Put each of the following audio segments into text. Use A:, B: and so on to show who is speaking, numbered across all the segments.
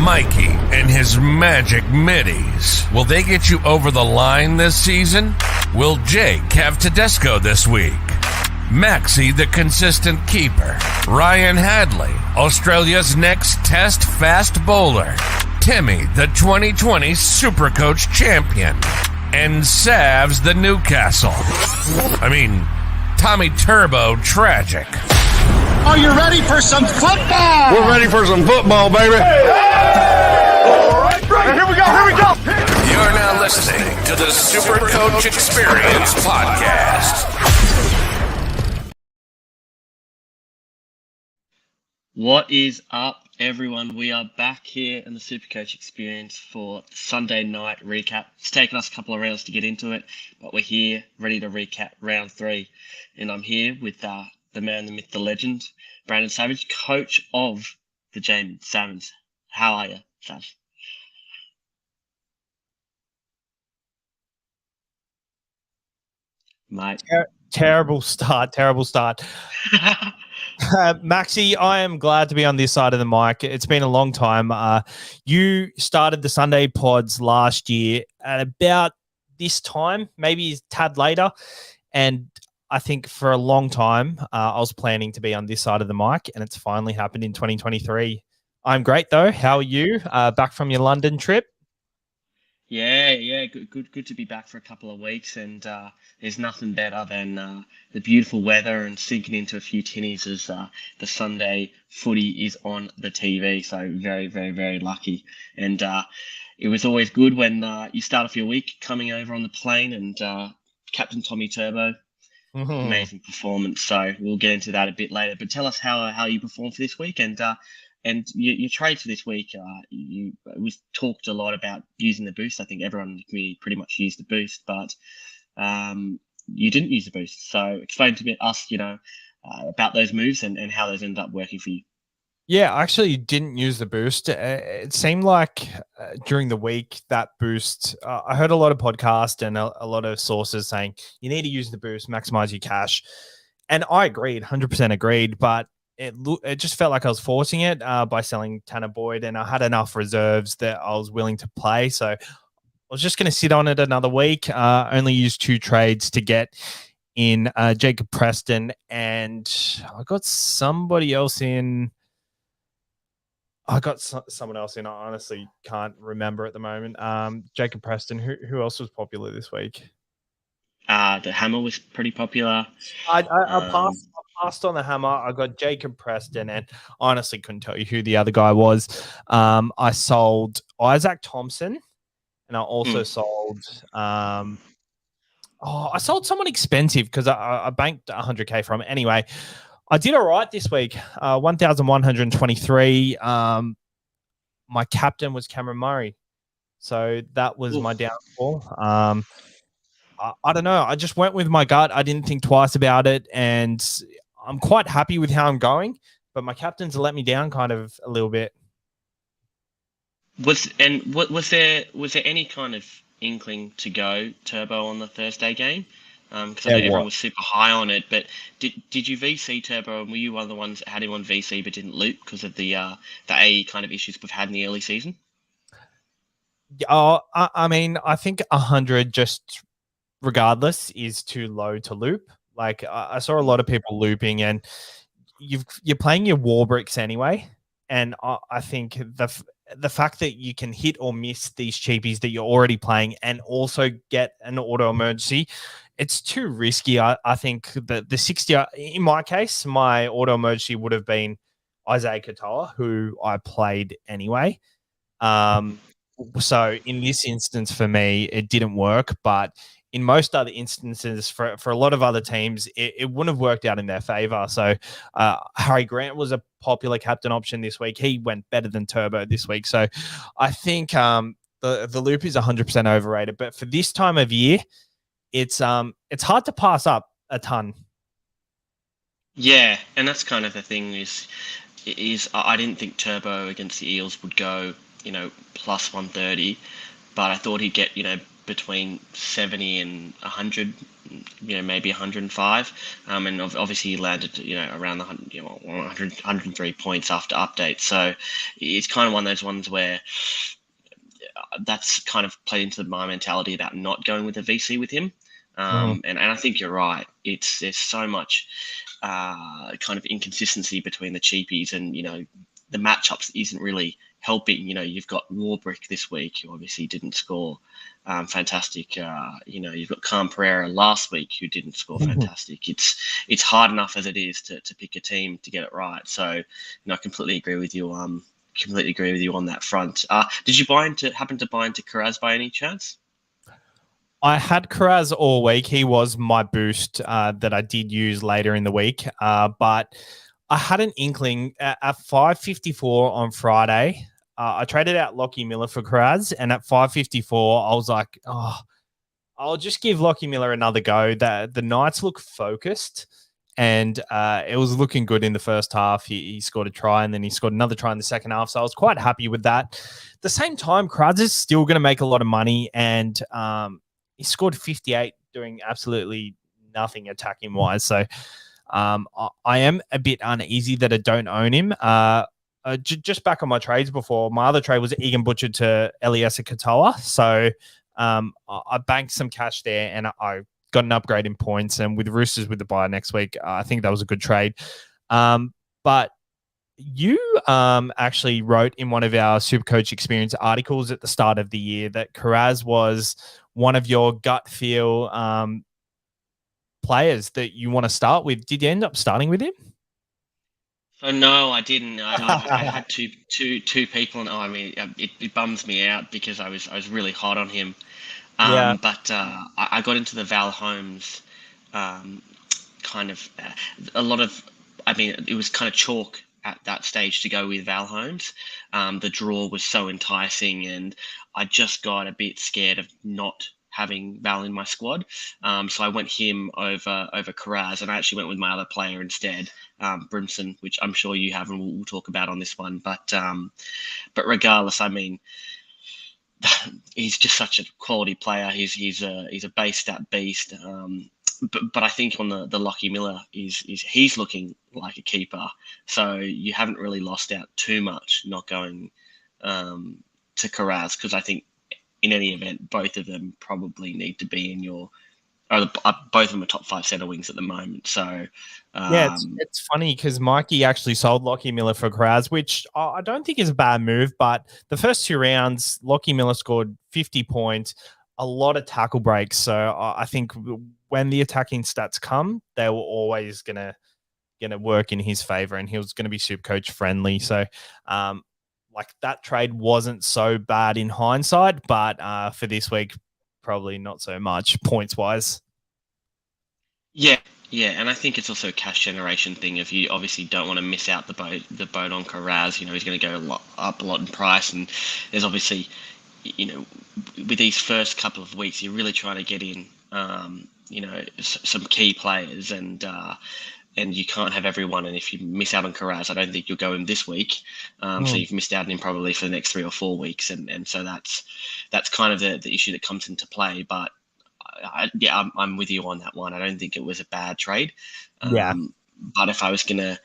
A: Mikey and his magic middies. Will they get you over the line this season? Will Jake have Tedesco this week? Maxi, the consistent keeper. Ryan Hadley, Australia's next test fast bowler. Timmy, the 2020 SuperCoach champion. And Savs, the Newcastle. Tommy Turbo tragic.
B: Are you ready for some football?
C: We're ready for some football, baby.
B: All right. Here we go.
A: You're now listening to the SuperCoach Experience podcast.
D: What is up, everyone? We are back here in the SuperCoach Experience for Sunday night recap. It's taken us a couple of rounds to get into it, but we're here ready to recap round 3. And I'm here with the man, the myth, the legend, Brandon Savage, coach of the James Salmons. How are you, Savage? Mate.
E: Terrible start. Maxi, I am glad to be on this side of the mic. It's been a long time. You started the Sunday pods last year at about this time, maybe a tad later. And I think for a long time, I was planning to be on this side of the mic, and it's finally happened in 2023. I'm great, though. How are you? Back from your London trip?
D: Yeah, good to be back for a couple of weeks, and there's nothing better than the beautiful weather and sinking into a few tinnies as the Sunday footy is on the TV. So very, very, very lucky, and it was always good when you start off your week coming over on the plane and Captain Tommy Turbo, amazing performance. So we'll get into that a bit later. But tell us how you performed for this week, and your trade for this week, we talked a lot about using the boost. I think everyone in the community pretty much used the boost, but you didn't use the boost. So explain to us, about those moves and how those ended up working for you.
E: Yeah, I actually didn't use the boost. It seemed like during the week that boost, I heard a lot of podcasts and a lot of sources saying you need to use the boost, maximize your cash. And I agreed, 100% agreed, but it just felt like I was forcing it by selling Tanner Boyd, and I had enough reserves that I was willing to play. So I was just going to sit on it another week, only use 2 trades to get in Jacob Preston, and I got somebody else in. I got someone else in. I honestly can't remember at the moment. Jacob Preston. Who else was popular this week?
D: The Hammer was pretty popular.
E: I passed on the Hammer. I got Jacob Preston, and honestly couldn't tell you who the other guy was. I sold Isaac Thompson, and I also sold. I sold someone expensive because I banked 100K from it. Anyway, I did all right this week. 1,123. My captain was Cameron Murray, so that was my downfall. I don't know. I just went with my gut. I didn't think twice about it, and I'm quite happy with how I'm going. But my captain's let me down kind of a little bit.
D: Was there any kind of inkling to go Turbo on the Thursday game? Because I know everyone was super high on it. But did you VC Turbo, and were you one of the ones that had him on VC but didn't loop because of the AE kind of issues we've had in the early season?
E: I think 100 just regardless is too low to loop. Like I saw a lot of people looping, and you're playing your war bricks anyway. And I think the fact that you can hit or miss these cheapies that you're already playing and also get an auto emergency, it's too risky. I think that the 60, in my case, my auto emergency would have been Isaiah Katoa, who I played anyway. So in this instance for me, it didn't work, but in most other instances for a lot of other teams, it wouldn't have worked out in their favor. So Harry Grant was a popular captain option this week. He went better than Turbo this week. So I think the loop is 100% overrated. But for this time of year, it's hard to pass up a ton.
D: Yeah, and that's kind of the thing is I didn't think Turbo against the Eels would go, plus 130, but I thought he'd get, between 70 and 100 maybe 105. And obviously he landed, around the 103 points after update. So it's kind of one of those ones where that's kind of played into my mentality about not going with a VC with him. And I think you're right. There's so much kind of inconsistency between the cheapies, and the matchups isn't really helping. You've got Warbrick this week, who obviously didn't score fantastic. You've got Cam Pereira last week, who didn't score fantastic. It's hard enough as it is to pick a team to get it right. So I completely agree with you. Completely agree with you on that front. Did you happen to buy into Karaz by any chance?
E: I had Karaz all week. He was my boost that I did use later in the week. But I had an inkling at 5:54 on Friday. I traded out Lockie Miller for Karaz, and at 5:54, I was like, I'll just give Lockie Miller another go. The Knights look focused, and it was looking good in the first half. He scored a try, and then he scored another try in the second half. So I was quite happy with that. At the same time, Karaz is still going to make a lot of money, and he scored 58 doing absolutely nothing attacking wise. So I am a bit uneasy that I don't own him. Just back on my trades before, my other trade was Egan Butcher to Eliesa Katoa. So I banked some cash there, and I got an upgrade in points. And with Roosters with the bye next week, I think that was a good trade. But you actually wrote in one of our SuperCoach experience articles at the start of the year that Karaz was one of your gut feel players that you want to start with. Did you end up starting with him?
D: So no, I didn't. I had two people, and it bums me out because I was really hot on him. But I got into the Val Holmes kind of a lot of. It was kind of chalk at that stage to go with Val Holmes. The draw was so enticing, and I just got a bit scared of not having Val in my squad. So I went him over Karaz, and I actually went with my other player instead, Brimson, which I'm sure you have, and we'll talk about on this one. But regardless, he's just such a quality player. He's a base stat beast. But I think on the Lockie Miller he's looking like a keeper. So you haven't really lost out too much not going to Karaz, because I think in any event, both of them probably need to be in your. Both of them are top 5 centre wings at the moment. So
E: it's funny because Mikey actually sold Lockie Miller for Karaz, which I don't think is a bad move. But the first 2 rounds, Lockie Miller scored 50 points, a lot of tackle breaks. So I think when the attacking stats come, they were always gonna work in his favour, and he was going to be SuperCoach friendly. So that trade wasn't so bad in hindsight, but for this week, probably not so much points wise. Yeah,
D: and I think it's also a cash generation thing. If you obviously don't want to miss out the boat on Karaz, he's going to go up a lot in price, and there's obviously, with these first couple of weeks, you're really trying to get in, some key players, and you can't have everyone. And if you miss out on Karaz, I don't think you'll go in this week. So you've missed out on him probably for the next 3 or 4 weeks. And so that's kind of the issue that comes into play. But I'm with you on that one. I don't think it was a bad trade. But if I was gonna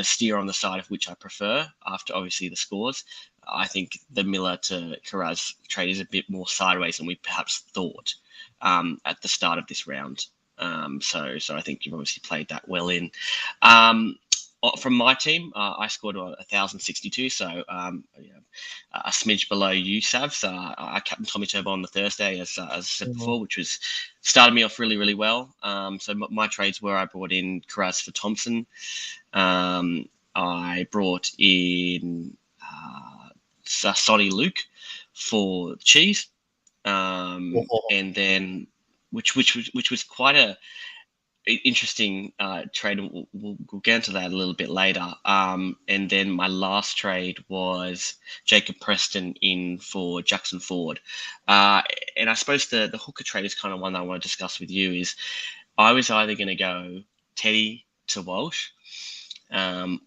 D: steer on the side of which I prefer after obviously the scores, I think the Miller to Karaz trade is a bit more sideways than we perhaps thought at the start of this round. So I think you've obviously played that well in. From my team, I scored 1,062, so a smidge below you, Savs. I captained Tommy Turbo on the Thursday, as I said before, which started me off really, really well. So my trades were I brought in Karaz for Thompson. I brought in Sonny Luke for Cheese, and then which was quite a interesting trade, and we'll get into that a little bit later. And then my last trade was Jacob Preston in for Jackson Ford. And I suppose the hooker trade is kind of one that I want to discuss with you. Is I was either going to go Teddy to Walsh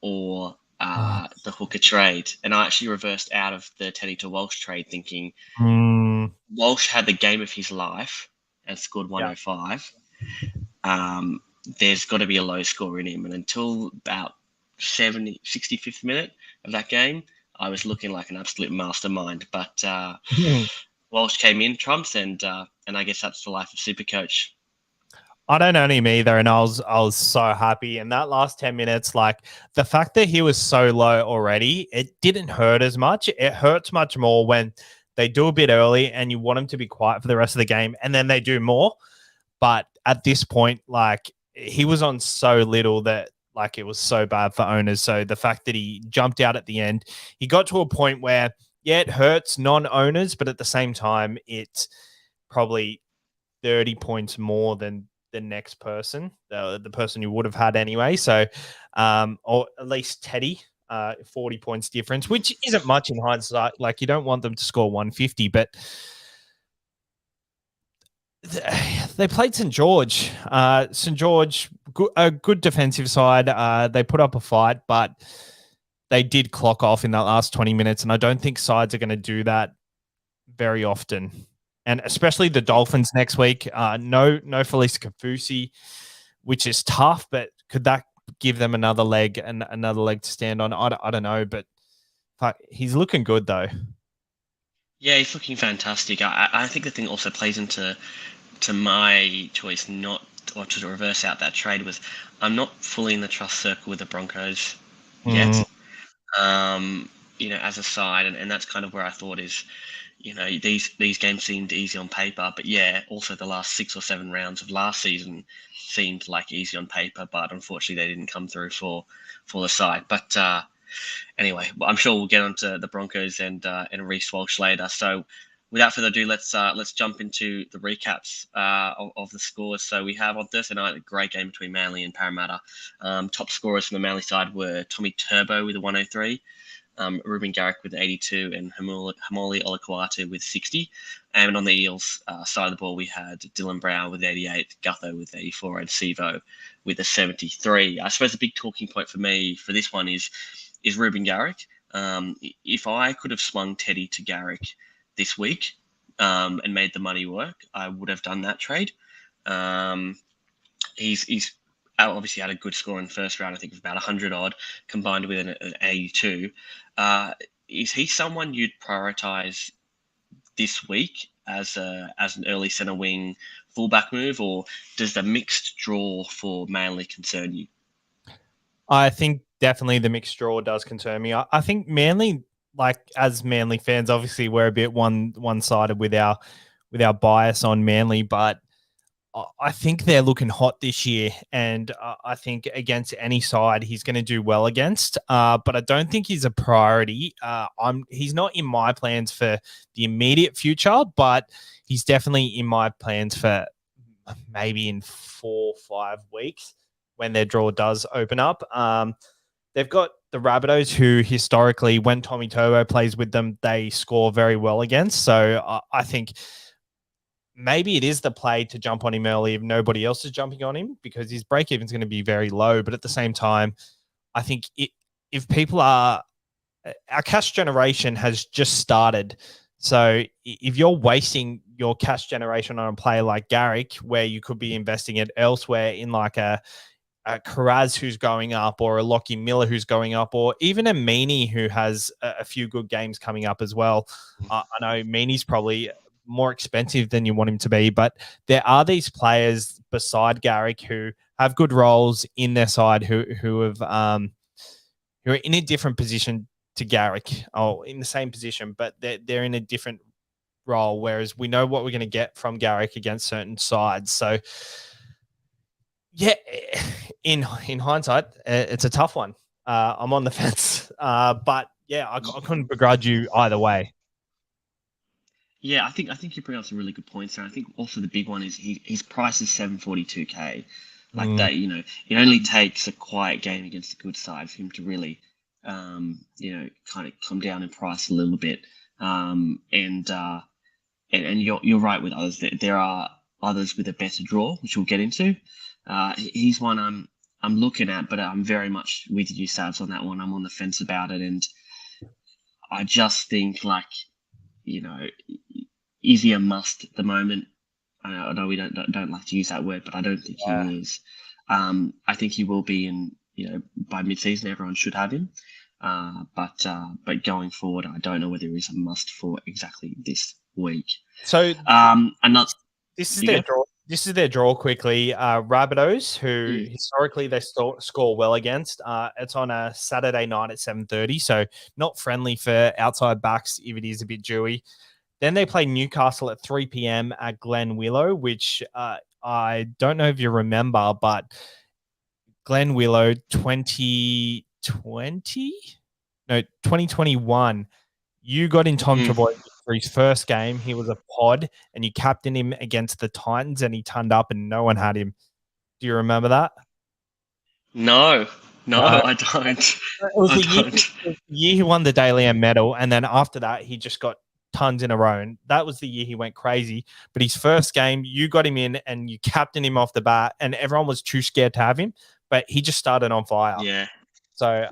D: or the hooker trade. And I actually reversed out of the Teddy to Walsh trade, thinking Walsh had the game of his life and scored 105. there's got to be a low score in him. And until about 65th minute of that game, I was looking like an absolute mastermind. But Walsh came in, trumps, and I guess that's the life of SuperCoach.
E: I don't own him either, and I was so happy. And that last 10 minutes, like the fact that he was so low already, it didn't hurt as much. It hurts much more when they do a bit early and you want him to be quiet for the rest of the game, and then they do more. But at this point, like he was on so little that like it was so bad for owners. So the fact that he jumped out at the end, he got to a point where, yeah, it hurts non-owners, but at the same time, it's probably 30 points more than the next person, the person you would have had anyway. So, or at least Teddy, 40 points difference, which isn't much in hindsight. Like you don't want them to score 150, but they played St. George. St. George, a good defensive side. They put up a fight, but they did clock off in that last 20 minutes. And I don't think sides are going to do that very often. And especially the Dolphins next week. No Felice Kafusi, which is tough, but could that give them another leg and another leg to stand on? I don't know, but he's looking good though.
D: Yeah, he's looking fantastic. I think the thing also plays into my choice not or to reverse out that trade was I'm not fully in the trust circle with the Broncos yet. As a side, and that's kind of where I thought is, these games seemed easy on paper, but yeah, also the last 6 or 7 rounds of last season seemed like easy on paper, but unfortunately they didn't come through for the side. But anyway, I'm sure we'll get onto the Broncos and Reece Walsh later. So without further ado, let's jump into the recaps of the scores. So we have on Thursday night a great game between Manly and Parramatta. Top scorers from the Manly side were Tommy Turbo with a 103. Ruben Garrick with 82 and Hamoli Olakwatu with 60. And on the Eels side of the ball, we had Dylan Brown with 88, Gutho with 84, and Sivo with a 73. I suppose the big talking point for me for this one is Ruben Garrick. If I could have swung Teddy to Garrick this week and made the money work, I would have done that trade. He's obviously had a good score in the first round, I think of about 100 odd, combined with an 82. Is he someone you'd prioritize this week as an early centre wing fullback move, or does the mixed draw for Manly concern you?
E: I think definitely the mixed draw does concern me. I think Manly, like as Manly fans, obviously we're a bit one-sided with our bias on Manly, but I think they're looking hot this year, and I think against any side he's going to do well against. But I don't think he's a priority. He's not in my plans for the immediate future, but he's definitely in my plans for maybe in 4 or 5 weeks when their draw does open up. They've got the Rabbitohs, who historically, when Tommy Turbo plays with them, they score very well against. So I think maybe it is the play to jump on him early if nobody else is jumping on him, because his break-even is going to be very low. But at the same time, I think if people our cash generation has just started. So if you're wasting your cash generation on a player like Garrick, where you could be investing it elsewhere in like a Karaz who's going up, or a Lockie Miller who's going up, or even a Meaney who has a few good games coming up as well. I know Meaney's probably more expensive than you want him to be, but there are these players beside Garrick who have good roles in their side who are in a different position to Garrick, or in the same position, but they're in a different role, whereas we know what we're going to get from Garrick against certain sides. So yeah, in hindsight, it's a tough one. I'm on the fence, but yeah, I couldn't begrudge you either way.
D: Yeah, I think you bring up some really good points there. I think also the big one is his price is $742K. Like that, it only takes a quiet game against a good side for him to really, kind of come down in price a little bit. And you're right with others. There are others with a better draw, which we'll get into. He's one I'm looking at, but I'm very much with you, Savs, on that one. I'm on the fence about it, and I just think is he a must at the moment? I know we don't like to use that word, but I don't think he is. I think he will be in, by mid-season, everyone should have him. But going forward, I don't know whether he's a must for exactly this week.
E: So
D: not.
E: This is their draw. This is their draw quickly. Rabbitohs, who historically they score well against. It's on a Saturday night at 7:30, so not friendly for outside backs if it is a bit dewy. Then they play Newcastle at 3 p.m. at Glen Willow, which I don't know if you remember, but Glen Willow 2021, you got in Tom Treboy for his first game. He was a pod, and you captained him against the Titans, and he turned up, and no one had him. Do you remember that?
D: No, I don't.
E: It was the year he won the Daily M medal, and then after that, he just got tons in a row. And that was the year he went crazy. But his first game, you got him in, and you captained him off the bat, and everyone was too scared to have him. But he just started on fire.
D: Yeah.
E: So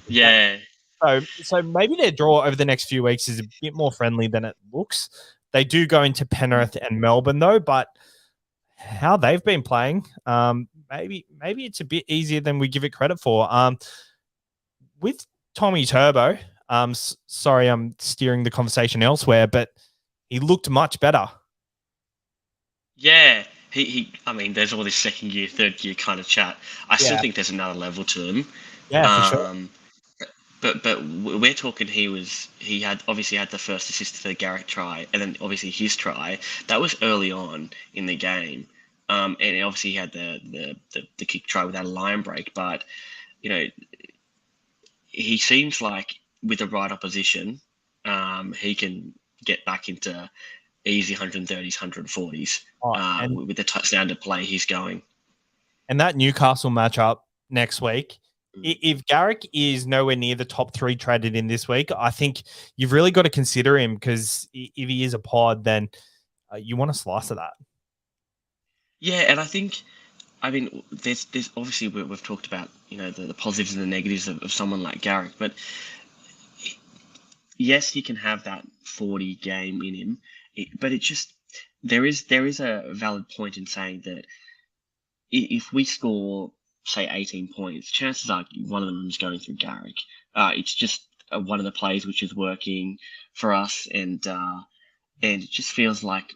D: yeah.
E: So maybe their draw over the next few weeks is a bit more friendly than it looks. They do go into Penrith and Melbourne though, but how they've been playing, maybe it's a bit easier than we give it credit for. With Tommy Turbo, sorry, I'm steering the conversation elsewhere, but he looked much better.
D: Yeah. I mean, there's all this second year, third year kind of chat. I still think there's another level to him.
E: Yeah, for sure.
D: But we're talking he had obviously had the first assist to the Garrick try, and then obviously his try. That was early on in the game. And obviously he had the kick try without a line break, but he seems like with the right opposition, he can get back into easy 130s, 140s with the touchdown to play he's going.
E: And that Newcastle matchup next week, if Garrick is nowhere near the top 3 traded in this week, I think you've really got to consider him, because if he is a pod, then you want a slice of that.
D: Yeah, and I mean, there's obviously we've talked about the positives and the negatives of someone like Garrick, but yes, he can have that 40 game in him, but it just there is a valid point in saying that if we score, say, 18 points, chances are one of them is going through Garrick. It's just one of the plays which is working for us, and it just feels like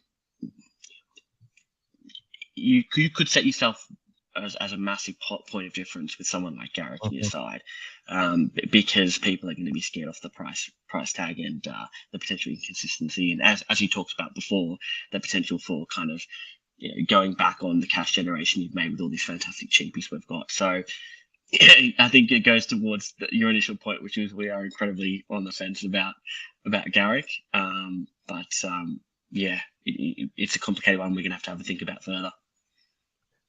D: you could set yourself as a massive point of difference with someone like Garrick on your side, because people are going to be scared off the price tag and the potential inconsistency, and as you talked about before, the potential for kind of going back on the cash generation you've made with all these fantastic cheapies we've got. So I think it goes towards your initial point, which is we are incredibly on the fence about Garrick. It's a complicated one. We're going to have a think about further.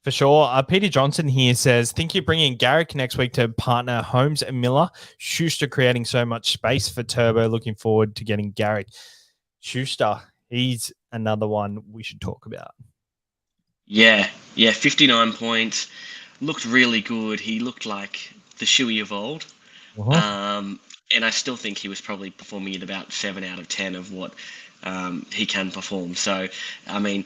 E: For sure. Peter Johnson here says, think you're bringing Garrick next week to partner Holmes and Miller. Schuster creating so much space for Turbo. Looking forward to getting Garrick. Schuster, he's another one we should talk about.
D: Yeah, 59 points. Looked really good. He looked like the Shuey of old. And I still think he was probably performing at about 7 out of 10 of what he can perform. So, I mean,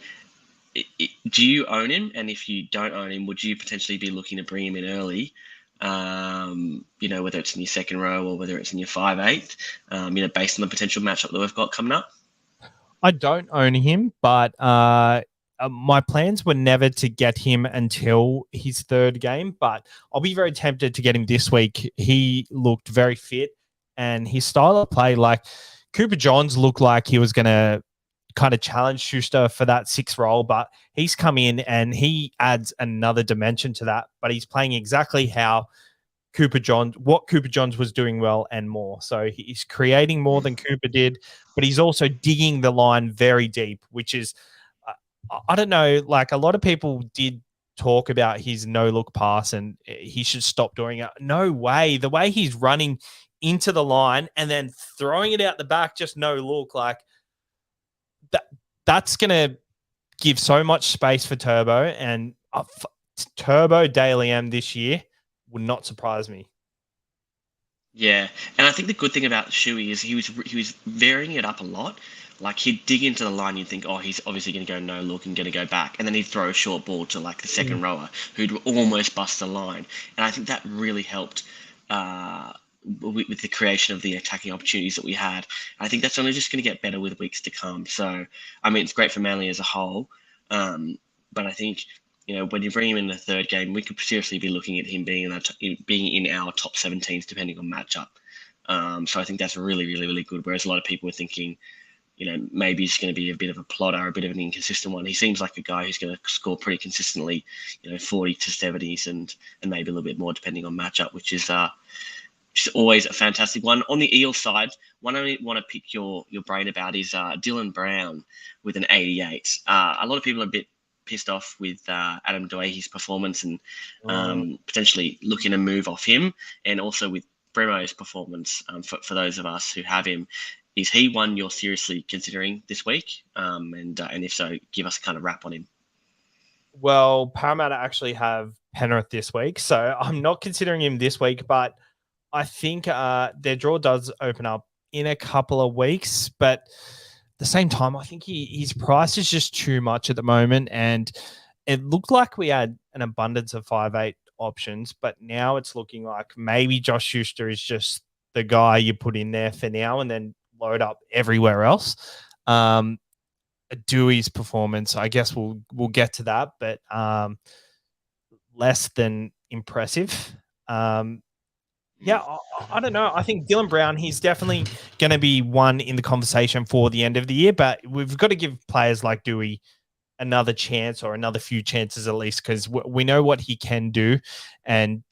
D: do you own him? And if you don't own him, would you potentially be looking to bring him in early? Whether it's in your second row or whether it's in your 5/8, based on the potential matchup that we've got coming up?
E: I don't own him, but my plans were never to get him until his third game, but I'll be very tempted to get him this week. He looked very fit, and his style of play, like Cooper Johns, looked like he was going to kind of challenge Schuster for that 6th role, but he's come in and he adds another dimension to that, but he's playing exactly what Cooper Johns was doing well and more. So he's creating more than Cooper did, but he's also digging the line very deep, which is, I don't know, like a lot of people did talk about his no-look pass and he should stop doing it. No way. The way he's running into the line and then throwing it out the back, just no look, like that's going to give so much space for Turbo, and Turbo Daily M this year would not surprise me.
D: Yeah, and I think the good thing about Shuey is he was varying it up a lot. Like he'd dig into the line, you'd think, oh, he's obviously going to go no look and going to go back, and then he'd throw a short ball to like the second rower who'd almost bust the line, and I think that really helped uh, with the creation of the attacking opportunities that we had. I think that's only just going to get better with weeks to come. So, I mean, it's great for Manly as a whole, but I think when you bring him in the third game, we could seriously be looking at him being in our top 17s depending on matchup. So I think that's really, really, really good. Whereas a lot of people were thinking, maybe he's going to be a bit of a plodder, a bit of an inconsistent one. He seems like a guy who's going to score pretty consistently, 40 to 70s and maybe a little bit more depending on matchup, which is always a fantastic one. On the Eel side, one I want to pick your brain about is Dylan Brown with an 88. A lot of people are a bit pissed off with Adam Dwayne's performance and potentially looking to move off him, and also with Bremo's performance for those of us who have him. Is he one you're seriously considering this week? And if so, give us a kind of wrap on him.
E: Well, Parramatta actually have Penrith this week, so I'm not considering him this week, but I think their draw does open up in a couple of weeks, but at the same time, I think his price is just too much at the moment, and it looked like we had an abundance of 5'8" options, but now it's looking like maybe Josh Schuster is just the guy you put in there for now and then load up everywhere else. Dewey's performance, I guess we'll get to that, but less than impressive. Yeah, I don't know. I think Dylan Brown, he's definitely going to be one in the conversation for the end of the year, but we've got to give players like Dewey another chance or another few chances at least, because we know what he can do. And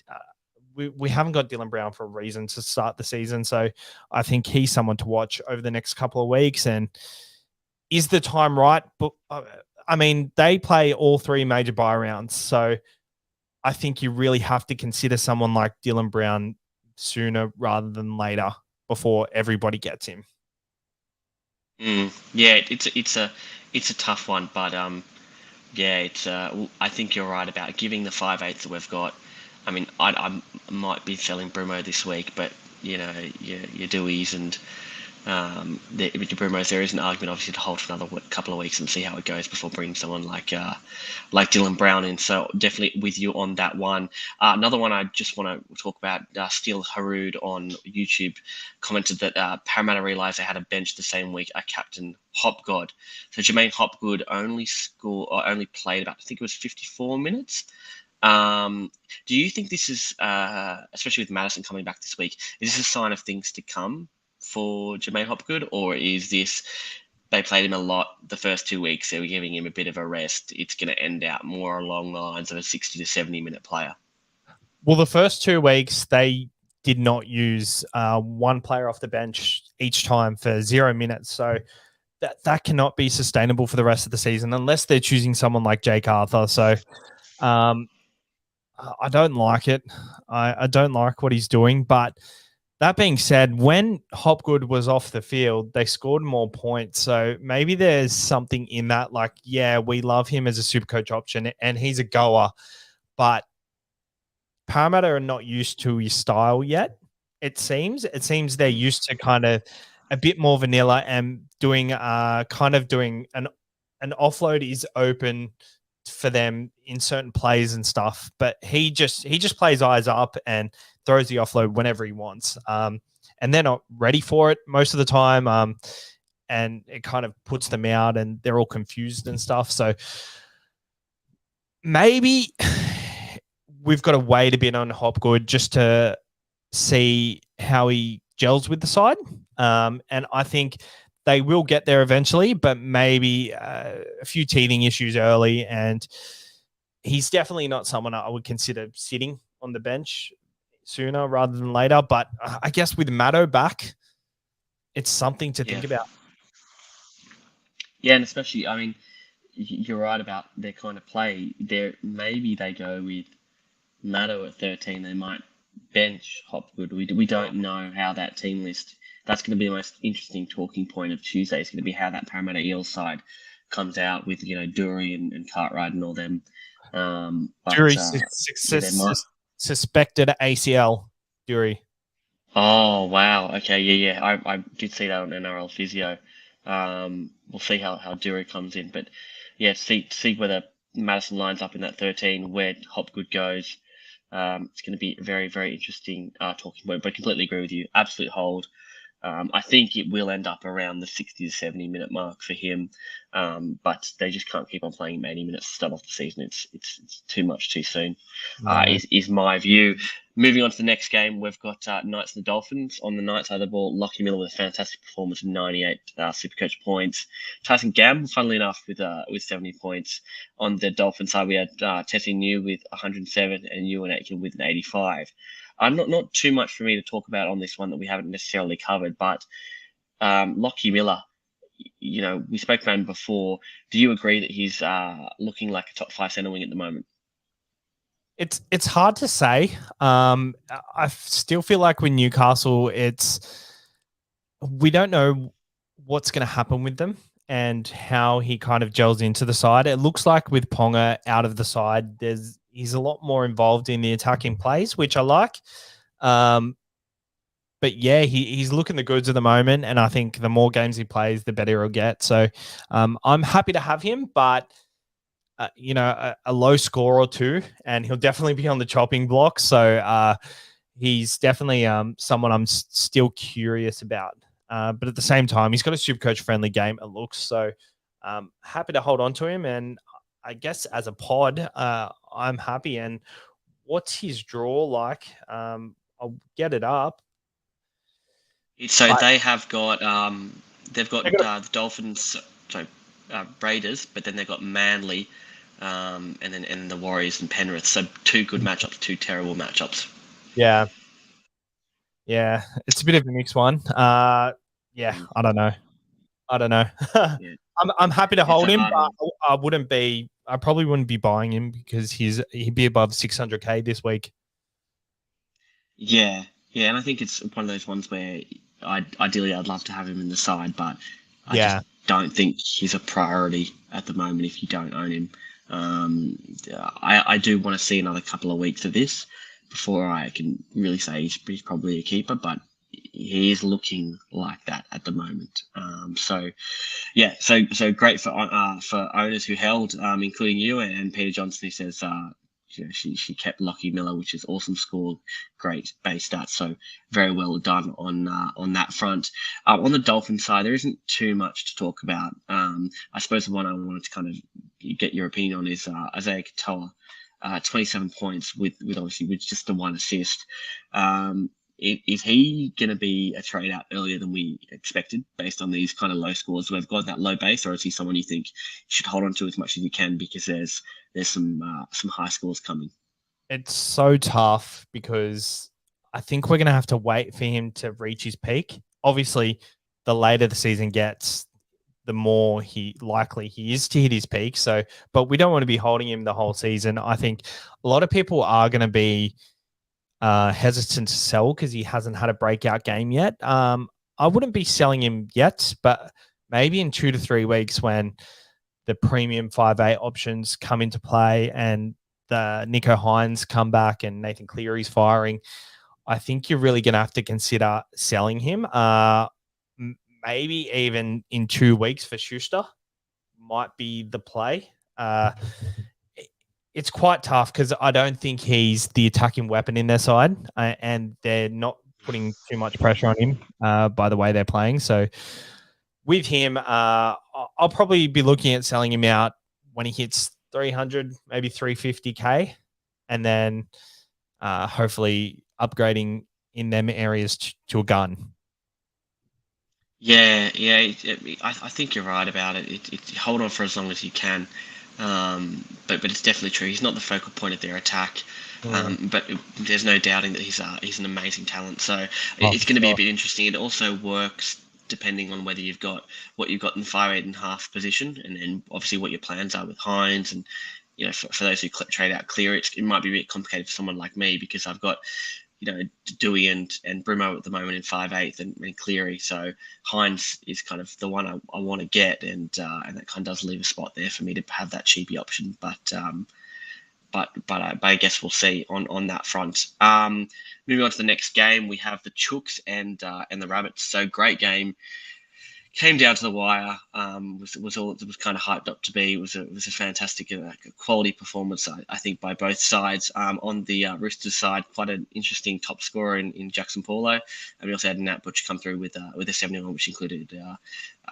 E: we haven't got Dylan Brown for a reason to start the season. So I think he's someone to watch over the next couple of weeks. And is the time right? But I mean, they play all three major bye rounds. So I think you really have to consider someone like Dylan Brown sooner rather than later before everybody gets him.
D: Yeah, it's a tough one, but yeah, I think you're right about giving the 5'8" that we've got. I mean, I might be selling Brumo this week, but your Deweys and the Brumos, there is an argument obviously to hold for another couple of weeks and see how it goes before bringing someone like Dylan Brown in. So definitely with you on that one. Another one I just want to talk about, Steel Harud on YouTube commented that Parramatta realised they had a bench the same week a captain Hopgood. So Jermaine Hopgood only played about, I think it was 54 minutes. Do you think this is, especially with Madison coming back this week, is this a sign of things to come for Jermaine Hopgood, or is this they played him a lot the first 2 weeks, they were giving him a bit of a rest, it's going to end out more along the lines of a 60 to 70 minute player?
E: Well, the first 2 weeks, they did not use one player off the bench each time for 0 minutes. So that cannot be sustainable for the rest of the season unless they're choosing someone like Jake Arthur. So I don't like it. I don't like what he's doing, but that being said, when Hopgood was off the field, they scored more points. So maybe there's something in that. Like, yeah, we love him as a SuperCoach option and he's a goer, but Parramatta are not used to his style yet. It seems they're used to kind of a bit more vanilla and doing an offload is open for them in certain plays and stuff, but he just plays eyes up and throws the offload whenever he wants. And they're not ready for it most of the time. And it kind of puts them out and they're all confused and stuff. So maybe we've got to wait a bit on Hopgood just to see how he gels with the side. And I think they will get there eventually, but maybe a few teething issues early. And he's definitely not someone I would consider sitting on the bench sooner rather than later. But I guess with Matto back, it's something to think about.
D: Yeah, and especially, I mean, you're right about their kind of play. Maybe they go with Matto at 13. They might bench Hopgood. We don't know how that team list. That's going to be the most interesting talking point of Tuesday. It's going to be how that Parramatta Eels side comes out with, Dury and Cartwright and all them.
E: Dury suspected ACL. Dury.
D: Oh wow. Okay. Yeah. I did see that on NRL Physio. We'll see how Duro comes in, but yeah, see whether Madison lines up in that 13, where Hopgood goes. It's going to be very very interesting talking point. But I completely agree with you. Absolute hold. I think it will end up around the 60 to 70 minute mark for him, but they just can't keep on playing him 80 minutes to start off the season. It's too much too soon,
E: No.
D: is my view. Moving on to the next game, we've got Knights and the Dolphins. On the Knights side of the ball, Lockie Miller with a fantastic performance of 98 Supercoach points. Tyson Gamble, funnily enough, with 70 points. On the Dolphin side, we had Tessie New with 107 and Ewan Aitken with an 85. Not too much for me to talk about on this one that we haven't necessarily covered, but Lockie Miller, we spoke about him before. Do you agree that he's looking like a top 5 centre wing at the moment?
E: It's hard to say. I still feel like with Newcastle, we don't know what's going to happen with them and how he kind of gels into the side. It looks like with Ponga out of the side, he's a lot more involved in the attacking plays, which I like. But yeah, he's looking the goods at the moment, and I think the more games he plays, the better he'll get. So I'm happy to have him, but a low score or two, and he'll definitely be on the chopping block. So he's definitely someone I'm still curious about. But at the same time, he's got a Supercoach friendly game, it looks. So happy to hold on to him. And I guess as a pod, I'm happy. And what's his draw like? I'll get it up.
D: So they have got the Dolphins, Raiders, but then they've got Manly, and then the Warriors and Penrith. So 2 good matchups, 2 terrible matchups.
E: Yeah, it's a bit of a mixed one. I don't know.
D: Yeah.
E: I'm happy to hold him, but
D: one.
E: I probably wouldn't be buying him because he'd be above 600K this week.
D: Yeah, and I think it's one of those ones where ideally I'd love to have him in the side, but I just don't think he's a priority at the moment if you don't own him. I do want to see another couple of weeks of this before I can really say he's probably a keeper, but he is looking like that at the moment. So great for owners who held, including you and Peter Johnson, who says she kept Lockie Miller, which is awesome score, great base stats. So very well done on that front. On the Dolphin side, there isn't too much to talk about. I suppose the one I wanted to kind of get your opinion on is Isaiah Katoa, 27 points with obviously with just the 1 assist. Is he going to be a trade out earlier than we expected based on these kind of low scores we've got, that low base, or is he someone you think you should hold on to as much as you can because there's some high scores coming?
E: It's so tough because I think we're going to have to wait for him to reach his peak. Obviously, the later the season gets, the more likely he is to hit his peak. So, but we don't want to be holding him the whole season. I think a lot of people are going to be hesitant to sell because he hasn't had a breakout game yet. I wouldn't be selling him yet, but maybe in 2 to 3 weeks when the premium 5'8" options come into play and the Nico Hines come back and Nathan Cleary's firing, I think you're really going to have to consider selling him. Maybe even in 2 weeks for Schuster might be the play. It's quite tough because I don't think he's the attacking weapon in their side, and they're not putting too much pressure on him by the way they're playing. So with him, I'll probably be looking at selling him out when he hits 300, maybe 350K, and then hopefully upgrading in them areas to a gun.
D: Yeah. I think you're right about it. Hold on for as long as you can. But it's definitely true. He's not the focal point of their attack. But there's no doubting that he's an amazing talent. So it's going to be a bit interesting. It also works depending on whether you've got what you've got in the 5'8.5" position, and then obviously what your plans are with Hines. And for those who trade out Clear, it might be a bit complicated for someone like me because I've got Dewey and Brimo at the moment in 5'8" and Cleary. So Hines is kind of the one I want to get, and that kind of does leave a spot there for me to have that cheapy option. But I guess we'll see on that front. Moving on to the next game, we have the Chooks and the Rabbits. So great game. Came down to the wire. Was all it was kind of hyped up to be. It was a fantastic quality performance, I think, by both sides. On the Roosters side, quite an interesting top scorer in Jackson Paulo. And we also had Nat Butch come through with a 71, which included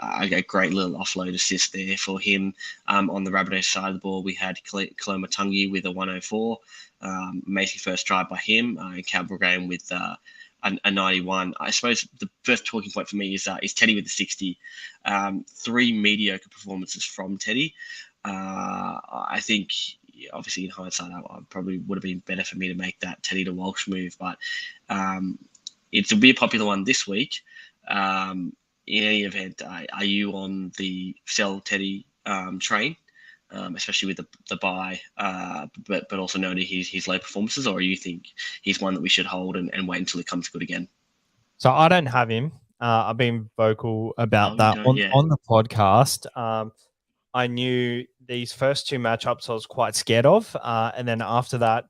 D: a great little offload assist there for him. On the Rabbitohs side of the ball, we had Kaloma Tungi with a 104. Amazing first try by him. Cowboy game with a 91. I suppose the first talking point for me is Teddy with the 60. 3 mediocre performances from Teddy. I think, obviously, in hindsight, I probably would have been better for me to make that Teddy to Walsh move, but it'll be a popular one this week. In any event, are you on the sell Teddy train? Especially with the bye, but also noting his low performances, or you think he's one that we should hold and wait until it comes good again?
E: So I don't have him. I've been vocal about that
D: Yeah.
E: on the podcast. I knew these first 2 matchups I was quite scared of, and then after that,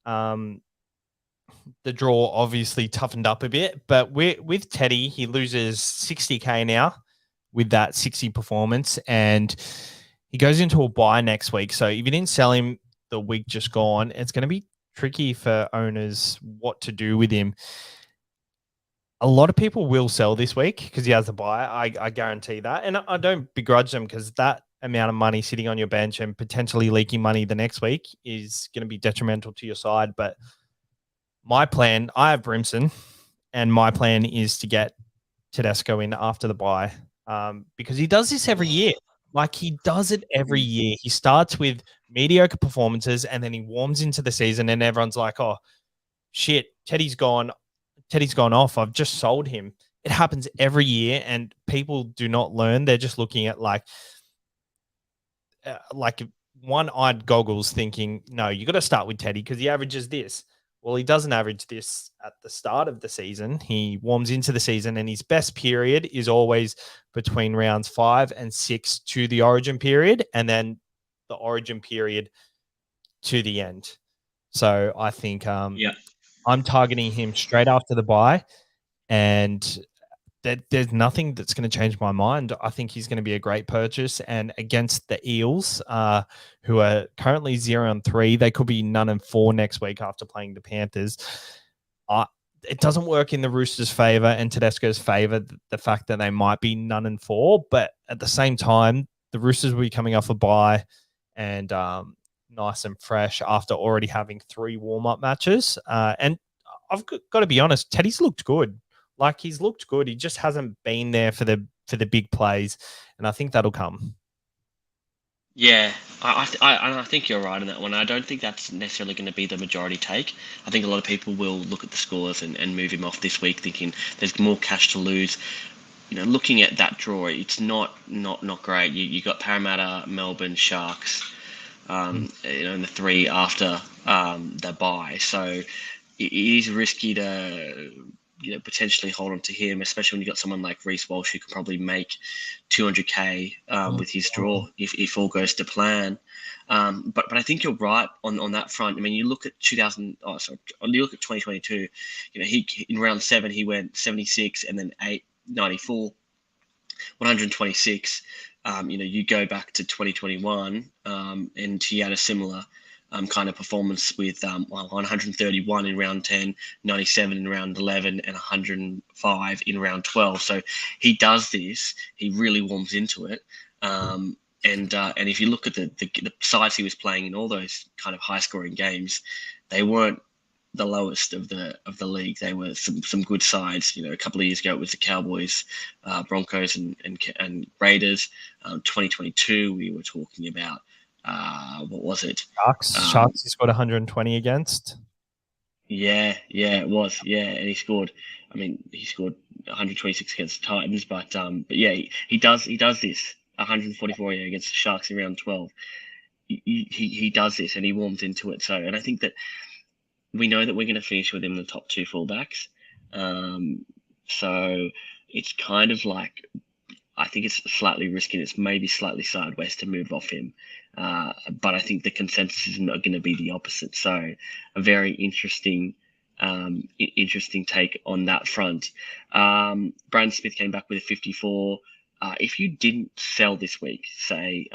E: the draw obviously toughened up a bit. But with Teddy, he loses 60K now with that 60 performance, and he goes into a bye next week. So if you didn't sell him the week just gone, it's going to be tricky for owners what to do with him. A lot of people will sell this week because he has a bye. I guarantee that. And I don't begrudge them, because that amount of money sitting on your bench and potentially leaking money the next week is going to be detrimental to your side. But my plan, I have Brimson, and my plan is to get Tedesco in after the bye, because he does this every year. Like, he does it every year. He starts with mediocre performances and then he warms into the season and everyone's like, oh, shit, Teddy's gone off. I've just sold him. It happens every year and people do not learn. They're just looking at like one-eyed goggles thinking, no, you got to start with Teddy because he averages this. Well, he doesn't average this at the start of the season. He warms into the season and his best period is always between rounds 5 and 6 to the origin period, and then the origin period to the end. So I think I'm targeting him straight after the bye, and there's nothing that's going to change my mind. I think he's going to be a great purchase. And against the Eels, who are currently 0-3, they could be 0-4 next week after playing the Panthers. It doesn't work in the Roosters' favor and Tedesco's favor, the fact that they might be 0-4. But at the same time, the Roosters will be coming off a bye and nice and fresh after already having 3 warm-up matches. And I've got to be honest, Teddy's looked good. Like, he's looked good. He just hasn't been there for the big plays, and I think that'll come.
D: Yeah, I think you're right on that one. I don't think that's necessarily going to be the majority take. I think a lot of people will look at the scores and move him off this week, thinking there's more cash to lose. Looking at that draw, it's not great. You got Parramatta, Melbourne, Sharks, in the 3 after the bye. So it is risky to potentially hold on to him, especially when you got someone like Reece Walsh who can probably make 200K with his draw if all goes to plan. But I think you're right on that front. I mean, you look at you look at 2022. He in round 7 he went 76 and then 94, 126. You go back to 2021, and he had a similar kind of performance with 131 in round 10, 97 in round 11, and 105 in round 12. So he does this. He really warms into it. And if you look at the sides he was playing in all those kind of high scoring games, they weren't the lowest of the league. They were some good sides. A couple of years ago it was the Cowboys, Broncos, and Raiders. 2022 we were talking about. What was it?
E: Sharks he scored 120 against.
D: Yeah, it was. Yeah, and he scored 126 against the Titans, but yeah, he does this 144 against the Sharks in round 12. He does this and he warms into it. So, and I think that we know that we're going to finish with him in the top 2 fullbacks. So it's kind of like, I think it's slightly risky. It's maybe slightly sideways to move off him. But I think the consensus is not going to be the opposite. So a very interesting take on that front. Brandon Smith came back with a 54. If you didn't sell this week, say,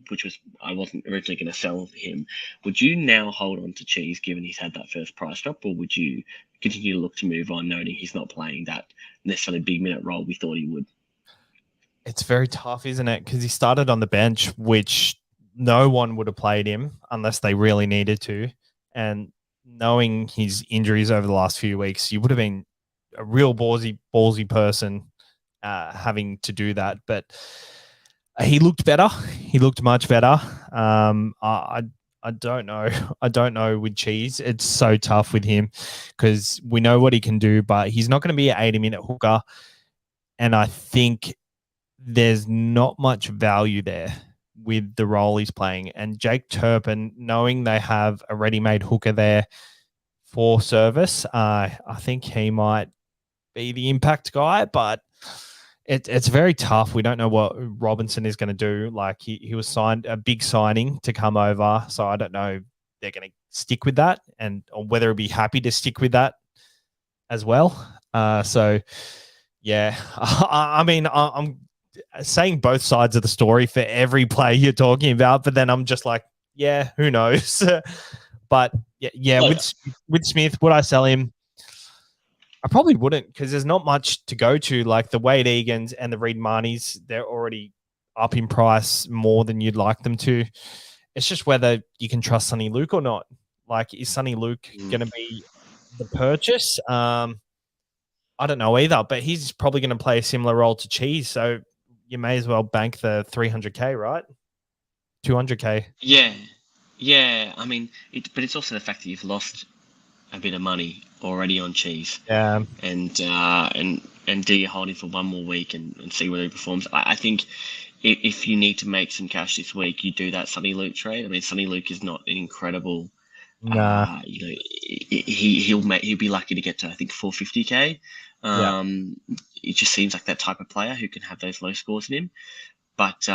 D: which was I wasn't originally going to sell him, would you now hold on to Cheese given he's had that first price drop, or would you continue to look to move on, noting he's not playing that necessarily big minute role we thought he would?
E: It's very tough, isn't it? Because he started on the bench, which no one would have played him unless they really needed to. And knowing his injuries over the last few weeks, you would have been a real ballsy person having to do that. But he looked better. He looked much better. I don't know. I don't know with Cheese. It's so tough with him because we know what he can do, but he's not going to be an 80-minute hooker. And I think there's not much value there with the role he's playing. And Jake Turpin, knowing they have a ready-made hooker there for service, I think he might be the impact guy, but it's very tough. We don't know what Robinson is going to do. Like he was signed a big signing to come over, so I don't know if they're going to stick with that or whether he'll be happy to stick with that as well. So yeah, I mean, I'm saying both sides of the story for every play you're talking about, but then I'm just like, yeah, who knows? But yeah, with Smith, would I sell him? I probably wouldn't because there's not much to go to. Like the Wade Egans and the Reed Marnies, they're already up in price more than you'd like them to. It's just whether you can trust Sonny Luke or not. Like, is Sonny Luke going to be the purchase? I don't know either, but he's probably going to play a similar role to Cheese. So you may as well bank the 300K, right? 200K.
D: Yeah. I mean, but it's also the fact that you've lost a bit of money already on Cheese.
E: Yeah.
D: And do you hold him for one more week and see whether he performs? I think if you need to make some cash this week, you do that Sonny Luke trade. I mean, Sonny Luke is not an incredible.
E: Nah.
D: He'll be lucky to get to I think 450K. It just seems like that type of player who can have those low scores in him. But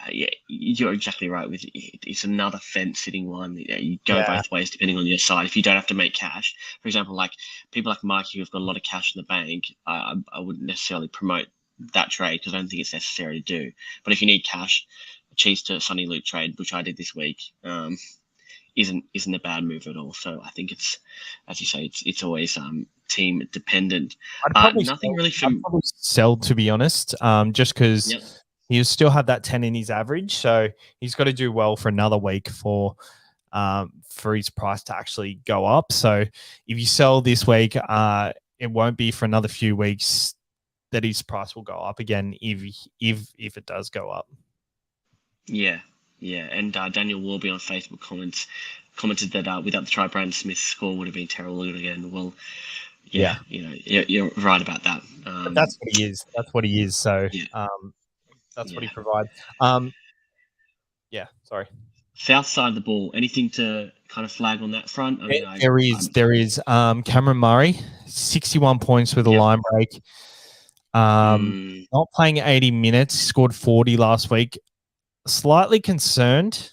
D: yeah, you're exactly right. With it's another fence-sitting one. You go both ways depending on your side. If you don't have to make cash, for example, like people like Mikey who've got a lot of cash in the bank, I wouldn't necessarily promote that trade because I don't think it's necessary to do. But if you need cash, a Cheese to Sonny Luke trade, which I did this week, isn't a bad move at all. So I think it's, as you say, it's always team dependent. Nothing really from
E: I'd probably sell, to be honest, just because. Yep. He'll still have that 10 in his average, so he's got to do well for another week for his price to actually go up. So if you sell this week, it won't be for another few weeks that his price will go up again if it does go up.
D: Yeah. And Daniel Warby on Facebook commented that without the try, Brandon Smith's score would have been terrible again. Well, yeah. You're right about that.
E: But that's what he is. That's what he is. So.
D: Yeah.
E: That's what he provides. Sorry.
D: South side of the ball. Anything to kind of flag on that front?
E: There is. Cameron Murray, 61 points with a line break. Not playing 80 minutes. Scored 40 last week. Slightly concerned.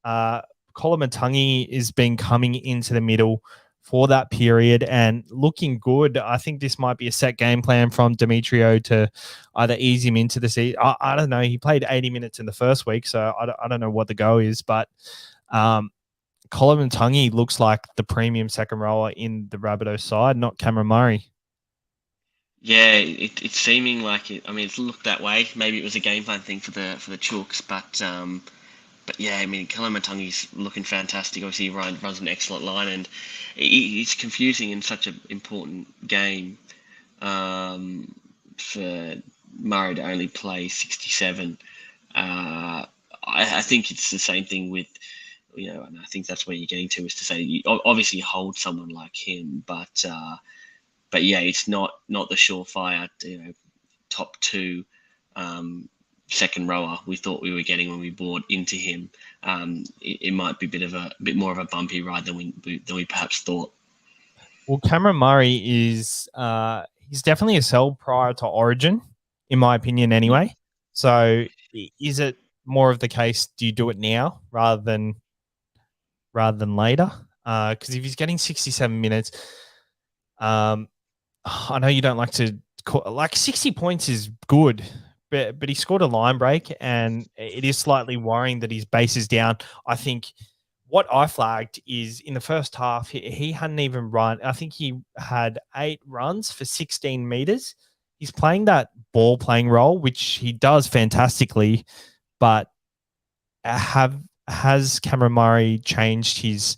E: Kolomatangi has been coming into the middle for that period and looking good. I think this might be a set game plan from Demetrio to either ease him into the season. I don't know. He played 80 minutes in the first week, so I don't know what the go is. But Kolomatangi looks like the premium second rower in the Rabbitohs side, not Cameron Murray.
D: Yeah, it's seeming like it. I mean, it's looked that way. Maybe it was a game plan thing for the Chooks, but yeah, I mean, Kolomatangi's looking fantastic. Obviously, he runs an excellent line, and it's confusing in such an important game for Murray to only play 67. I think it's the same thing with, and I think that's where you're getting to is to say, obviously, you hold someone like him, but yeah, it's not the surefire, top two. Second rower we thought we were getting when we bought into him. It might be a bit more of a bumpy ride than we perhaps thought.
E: Well, Cameron Murray is he's definitely a sell prior to Origin. in my opinion, anyway. So is it more of the case? Do you do it now rather than later? Because if he's getting 67 minutes, I know you don't like to call, like 60 points is good, but he scored a line break, and it is slightly worrying that his base is down. I think what I flagged is in the first half, he hadn't even run. I think he had 8 runs for 16 meters. He's playing that ball playing role, which he does fantastically, but has Cameron Murray changed his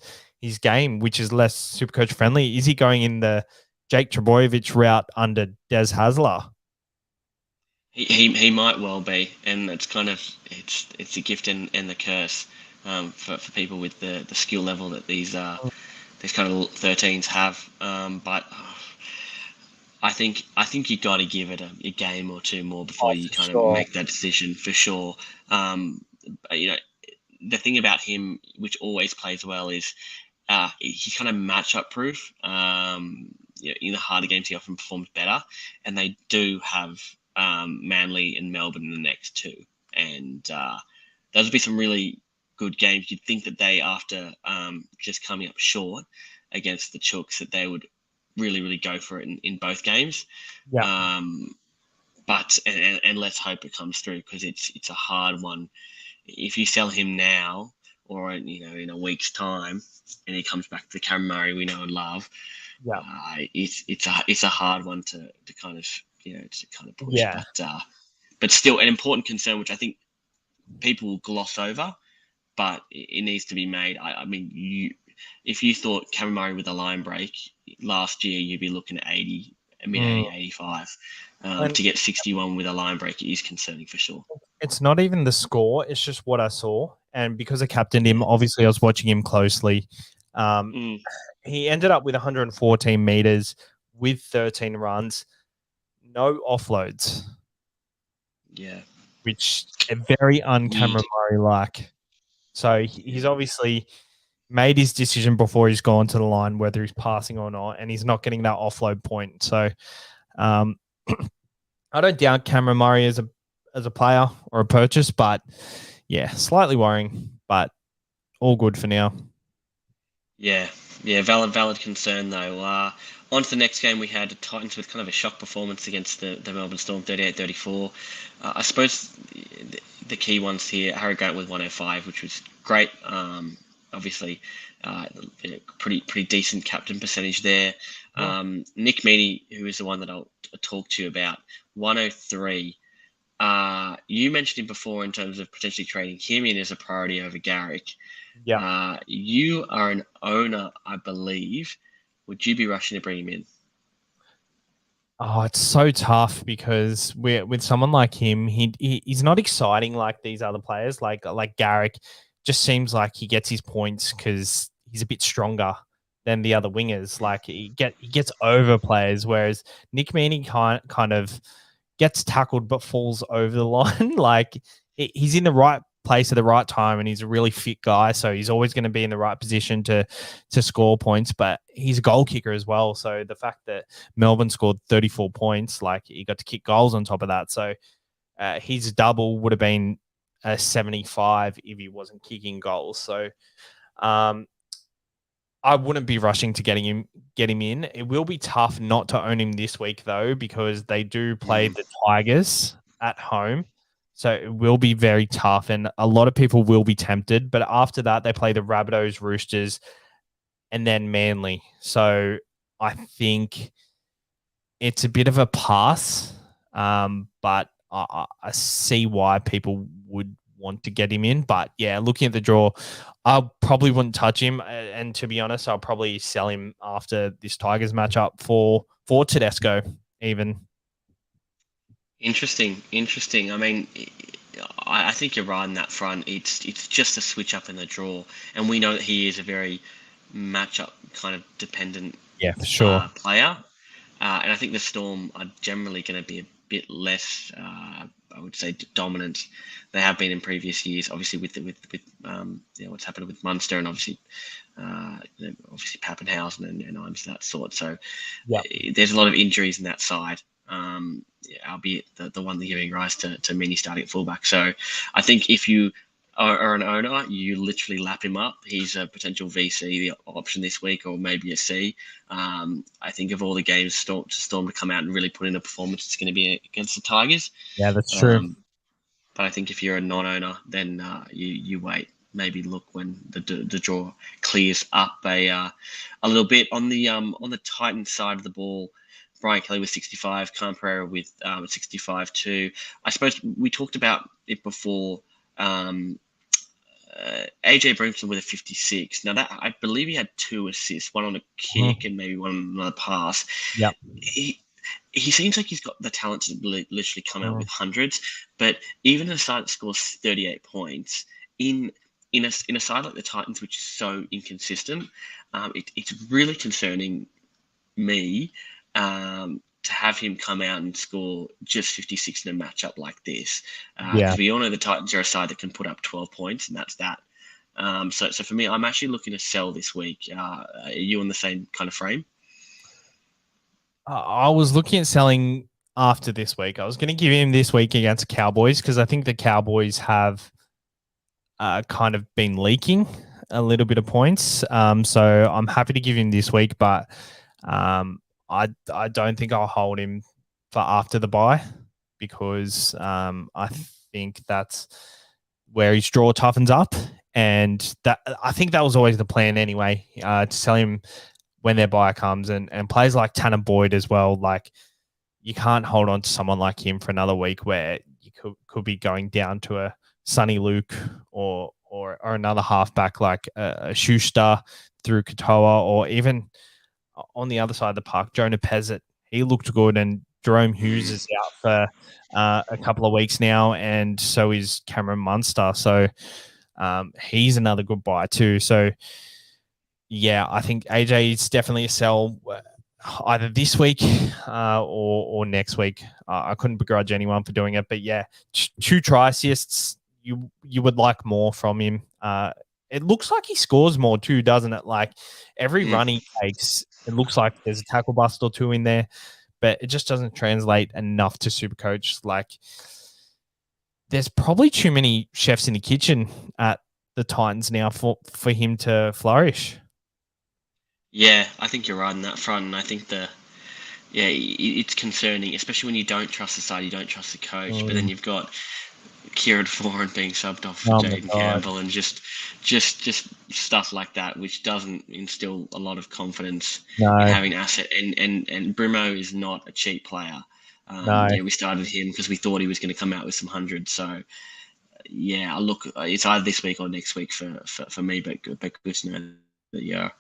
E: game, which is less Supercoach friendly? Is he going in the Jake Trbojevic route under Des Hasler?
D: He might well be, and it's kind of it's a gift and the curse for people with the skill level that these kind of 13s have. But I think you got to give it a game or two more before you kind of make that decision for sure. The thing about him, which always plays well, is he's kind of matchup proof. In the harder games, he often performs better, and they do have Manly and Melbourne in the next 2, and those would be some really good games. You'd think that they, after just coming up short against the Chooks, that they would really go for it in both games.
E: Yeah.
D: But let's hope it comes through, because it's a hard one. If you sell him now, or in a week's time, and he comes back to the Cameron Murray we know and love, it's a hard one to kind of push.
E: Yeah.
D: But still an important concern, which I think people will gloss over, but it needs to be made. I mean, if you thought Cameron Murray with a line break last year, you'd be looking at 80, mid 85. To get 61 with a line break is concerning for sure.
E: It's not even the score; it's just what I saw, and because I captained him, obviously I was watching him closely. He ended up with 114 meters with 13 runs, no offloads.
D: Yeah,
E: which are very un-Cameron Murray-like. So he's obviously made his decision before he's gone to the line, whether he's passing or not, and he's not getting that offload point. So I don't doubt Cameron Murray as a player or a purchase, but yeah, slightly worrying, but all good for now.
D: Yeah, valid concern though. On to the next game, we had the Titans with kind of a shock performance against the Melbourne Storm, 38-34. I suppose the key ones here, Harry Grant with 105, which was great. Obviously, pretty decent captain percentage there. Nick Meaney, who is the one that I'll talk to you about, 103. You mentioned him before in terms of potentially trading him in as a priority over Garrick.
E: Yeah.
D: You are an owner, I believe. Would you be rushing to bring him in?
E: Oh, it's so tough because with someone like him, he's not exciting like these other players. Like Garrick, just seems like he gets his points because he's a bit stronger than the other wingers. Like he gets over players, whereas Nick Meaney kind of gets tackled but falls over the line. Like he's in the right place at the right time, and he's a really fit guy, so he's always going to be in the right position to score points. But he's a goal kicker as well, so the fact that Melbourne scored 34 points, like he got to kick goals on top of that, so his double would have been a 75 if he wasn't kicking goals. So I wouldn't be rushing to get him in. It will be tough not to own him this week though, because they do play the Tigers at home. So it will be very tough, and a lot of people will be tempted. But after that, they play the Rabbitohs, Roosters, and then Manly. So I think it's a bit of a pass, but I see why people would want to get him in. But yeah, looking at the draw, I probably wouldn't touch him. And to be honest, I'll probably sell him after this Tigers matchup for Tedesco even.
D: Interesting. I mean, I think you're right on that front. It's just a switch up in the draw, and we know that he is a very matchup kind of dependent
E: for sure
D: player. And I think the Storm are generally going to be a bit less, I would say, dominant. They have been in previous years, obviously with what's happened with Munster, and obviously Pappenhausen and Imes, that sort. So there's a lot of injuries in that side. albeit the one that giving rise to many starting at fullback. So I think if you are an owner, you literally lap him up. He's a potential VC the option this week, or maybe a C. I think of all the games Storm to come out and really put in a performance, it's going to be against the Tigers.
E: Yeah, that's true.
D: But I think if you're a non-owner, then you wait. Maybe look when the draw clears up a little bit. On the Titans side of the ball, Brian Kelly with 65, Khan Pereira with 65 too. I suppose we talked about it before. AJ Brimson with a 56. Now that I believe he had 2 assists, one on a kick and maybe one on another pass.
E: Yeah.
D: He seems like he's got the talent to literally come out with hundreds, but even a side that scores 38 points in a side like the Titans, which is so inconsistent, it's really concerning me to have him come out and score just 56 in a matchup like this. Because we all know the Titans are a side that can put up 12 points, and that's that. So for me, I'm actually looking to sell this week. Are you on the same kind of frame?
E: I was looking at selling after this week. I was going to give him this week against the Cowboys because I think the Cowboys have kind of been leaking a little bit of points. So I'm happy to give him this week, but I don't think I'll hold him for after the bye because I think that's where his draw toughens up. And that I think that was always the plan anyway, to sell him when their bye comes, and players like Tanner Boyd as well. Like, you can't hold on to someone like him for another week where you could be going down to a Sonny Luke or another halfback like a Schuster through Katoa, or even on the other side of the park, Jonah Pezzett. He looked good, and Jerome Hughes is out for a couple of weeks now, and so is Cameron Munster. So he's another good buy too. So yeah, I think AJ is definitely a sell either this week or next week. I couldn't begrudge anyone for doing it, but yeah, 2 try assists. You would like more from him. It looks like he scores more too, doesn't it? Like every run he takes, it looks like there's a tackle bust or 2 in there, but it just doesn't translate enough to SuperCoach. Like, there's probably too many chefs in the kitchen at the Titans now for him to flourish.
D: Yeah, I think you're right on that front. And I think it's concerning, especially when you don't trust the side, you don't trust the coach, but then you've got Kieran Foran being subbed off for Jaden Campbell, and just stuff like that, which doesn't instill a lot of confidence in having an asset. And Brimo is not a cheap player. We started him because we thought he was going to come out with some hundreds. So yeah, look, it's either this week or next week for me, but good to know that you're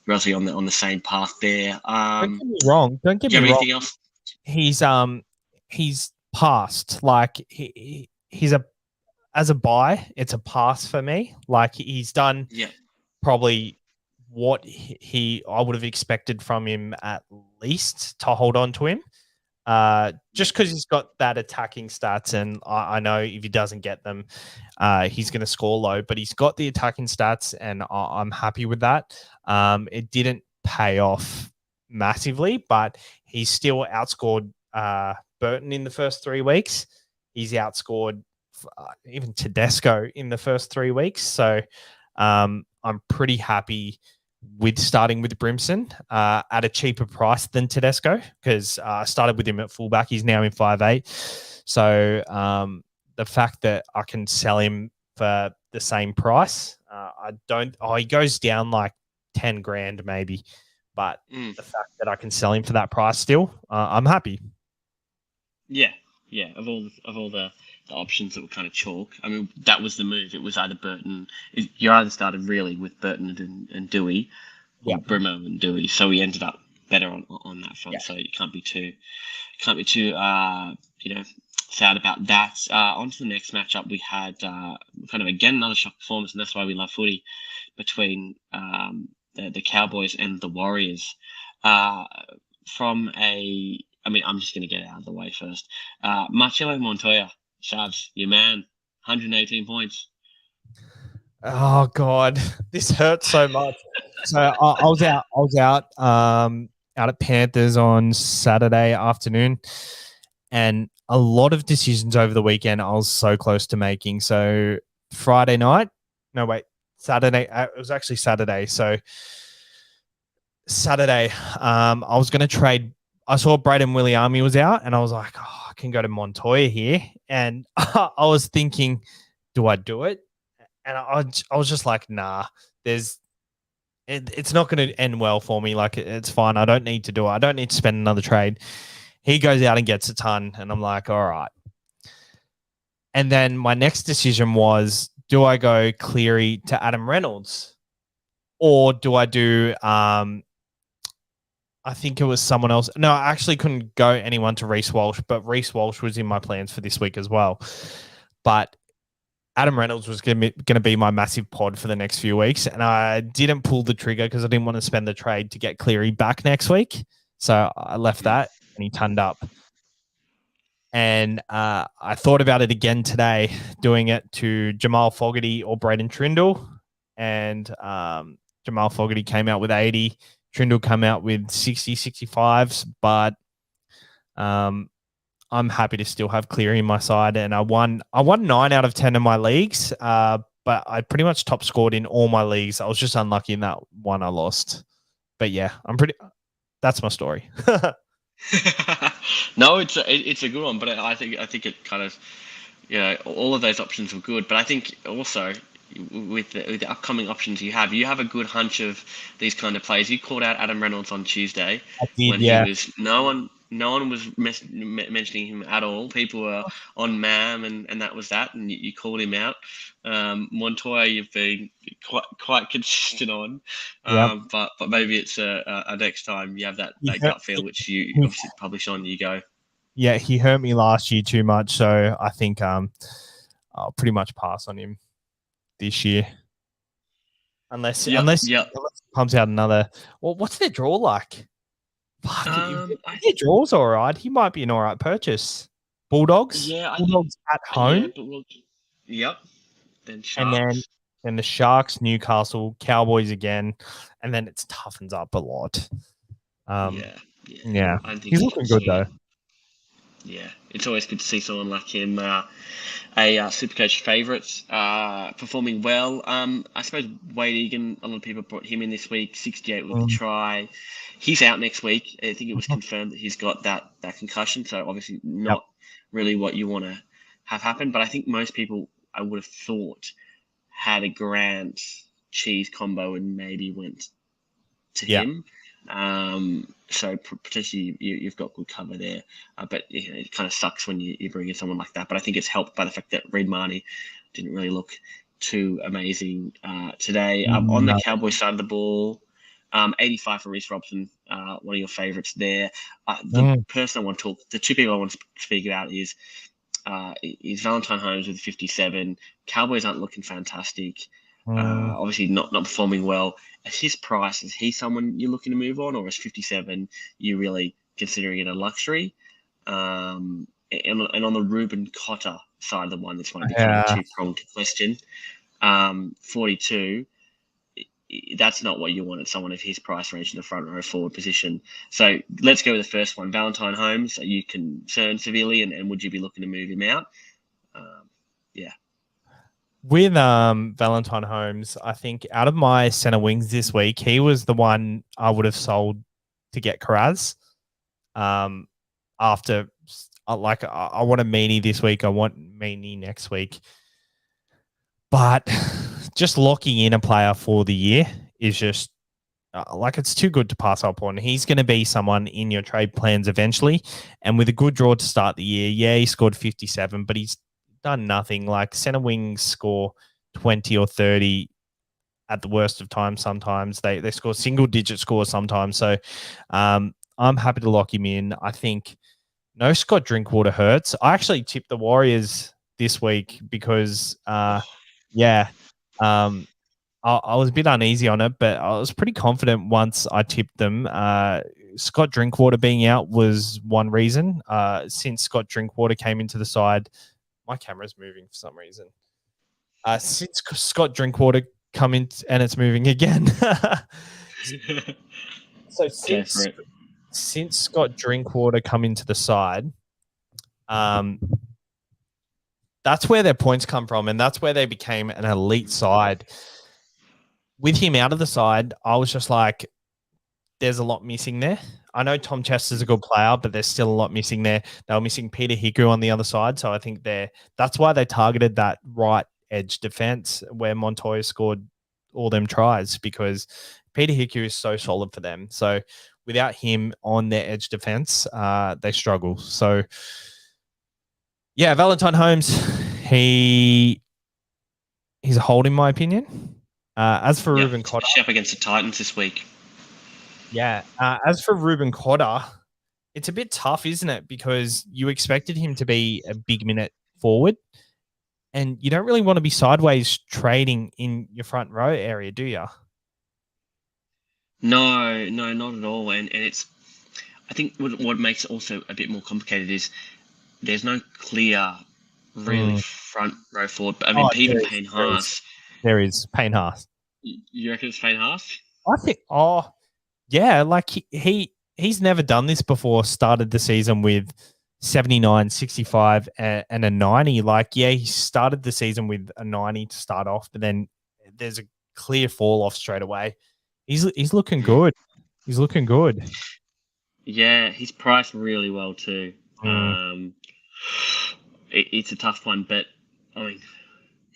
D: actually on the same path there.
E: Don't get me wrong. Don't get me wrong.
D: Anything else?
E: He's passed. Like he's as a buy, it's a pass for me. Like, he's done probably what I would have expected from him at least to hold on to him. Just because he's got that attacking stats, and I know if he doesn't get them, he's going to score low, but he's got the attacking stats, and I'm happy with that. It didn't pay off massively, but he's still outscored Burton in the first 3 weeks. He's outscored even Tedesco in the first 3 weeks. So I'm pretty happy with starting with Brimson at a cheaper price than Tedesco, because I started with him at fullback. He's now in 5'8". So the fact that I can sell him for the same price, he goes down like 10 grand maybe, but the fact that I can sell him for that price still, I'm happy.
D: Yeah. Of all the options that were kind of chalk, I mean, that was the move. It was either Burton. You either started really with Burton and Dewey, or Brimo and Dewey. So we ended up better on that front. Yeah. So you can't be too sad about that. On to the next matchup, we had kind of again another shock performance, and that's why we love footy, between the Cowboys and the Warriors. I'm just going to get it out of the way first. Marcelo Montoya, Savs, your man, 118 points.
E: Oh God, this hurts so much. So I was out. out at Panthers on Saturday afternoon, and a lot of decisions over the weekend I was so close to making. So Friday night, no wait, Saturday. It was actually Saturday. So Saturday, I was going to trade. I saw Braden Williami was out, and I was like, oh, I can go to Montoya here. And I was thinking, do I do it? And I was just like, nah, it's not going to end well for me. Like, it's fine. I don't need to do it. I don't need to spend another trade. He goes out and gets a ton, and I'm like, all right. And then my next decision was, do I go Cleary to Adam Reynolds, or do I do I think it was someone else. No, I actually couldn't go anyone to Reece Walsh, but Reece Walsh was in my plans for this week as well. But Adam Reynolds was going to be my massive pod for the next few weeks, and I didn't pull the trigger because I didn't want to spend the trade to get Cleary back next week. So I left that, and he turned up. And I thought about it again today, doing it to Jamal Fogarty or Braden Trindle, and Jamal Fogarty came out with 80. Trindle come out with 60, 65s, but I'm happy to still have Cleary in my side. And I won 9 out of 10 of my leagues, but I pretty much top scored in all my leagues. I was just unlucky in that one I lost. But yeah, that's my story.
D: No, it's a good one, but I think it kind of, all of those options were good. But I think also with the upcoming options you have a good hunch of these kind of players. You called out Adam Reynolds on Tuesday when he was no one was mentioning him at all. People were on MAM and that was that, and you called him out. Montoya, you've been quite consistent on, but maybe it's a next time you have that gut feel, which you obviously publish on. You go. Yeah,
E: he hurt me last year too much, so I think I'll pretty much pass on him this year, unless he comes out another. Well, what's their draw like? Fuck, their draw's all right. He might be an all right purchase. Bulldogs, Bulldogs at home.
D: Yep. Then Sharks.
E: And then the Sharks, Newcastle, Cowboys again, and then it toughens up a lot. Yeah.
D: I think
E: he's looking good though.
D: Yeah, it's always good to see someone like him, a SuperCoach favourite, performing well. I suppose Wade Egan, a lot of people brought him in this week, 68 with a try. He's out next week. I think it was confirmed that he's got that concussion, so obviously not really what you want to have happen. But I think most people, I would have thought, had a Grant Cheese combo and maybe went to him. So potentially you've got good cover there, but it kind of sucks when you bring in someone like that. But I think it's helped by the fact that Reid Marnie didn't really look too amazing today. On the Cowboys side of the ball, 85 for Reece Robson, one of your favourites there. The two people I want to speak about is Valentine Holmes with 57. Cowboys aren't looking fantastic. Obviously not performing well. At his price, is he someone you're looking to move on, or is 57 you really considering it a luxury? And on the Ruben Cotter side of the one, this might be kind of a two-pronged question. 42, that's not what you want at someone of his price range in the front row forward position. So let's go with the first one. Valentine Holmes, are you concerned severely, and would you be looking to move him out?
E: With Valentine Holmes, I think out of my center wings this week, he was the one I would have sold to get Carraz. After, I want a Meanie this week. I want Meanie next week. But just locking in a player for the year is just it's too good to pass up on. He's going to be someone in your trade plans eventually. And with a good draw to start the year, he scored 57, but he's done nothing. Like center wings score 20 or 30 at the worst of times. Sometimes they score single digit scores sometimes. So I'm happy to lock him in. I think no Scott Drinkwater hurts. I actually tipped the Warriors this week because I was a bit uneasy on it, but I was pretty confident once I tipped them. Scott Drinkwater being out was one reason. Since Scott Drinkwater came into the side, my camera's moving for some reason. Since Scott Drinkwater come in and it's moving again. So since Scott Drinkwater come into the side, that's where their points come from, and that's where they became an elite side. With him out of the side, I was just like, there's a lot missing there. I know Tom Chester's a good player, but there's still a lot missing there. They were missing Peter Hiku on the other side, so I think that's why they targeted that right edge defense where Montoya scored all them tries, because Peter Hiku is so solid for them. So without him on their edge defense, they struggle. So yeah, Valentine Holmes, he's a hold in my opinion. As for Ruben Cotter,
D: up against the Titans this week.
E: Yeah. As for Ruben Cotter, it's a bit tough, isn't it? Because you expected him to be a big minute forward, and you don't really want to be sideways trading in your front row area, do you?
D: No, not at all. And it's, I think what makes it also a bit more complicated is there's no clear, really front row forward. But I mean, even Payne Haas.
E: There is Payne Haas.
D: You reckon it's Payne Haas?
E: I think. Yeah, like he's never done this before. Started the season with 79, 65, and a 90. Like, yeah, he started the season with a 90 to start off, but then there's a clear fall off straight away. He's looking good. He's looking good.
D: Yeah, he's priced really well too. It's a tough one, but I mean,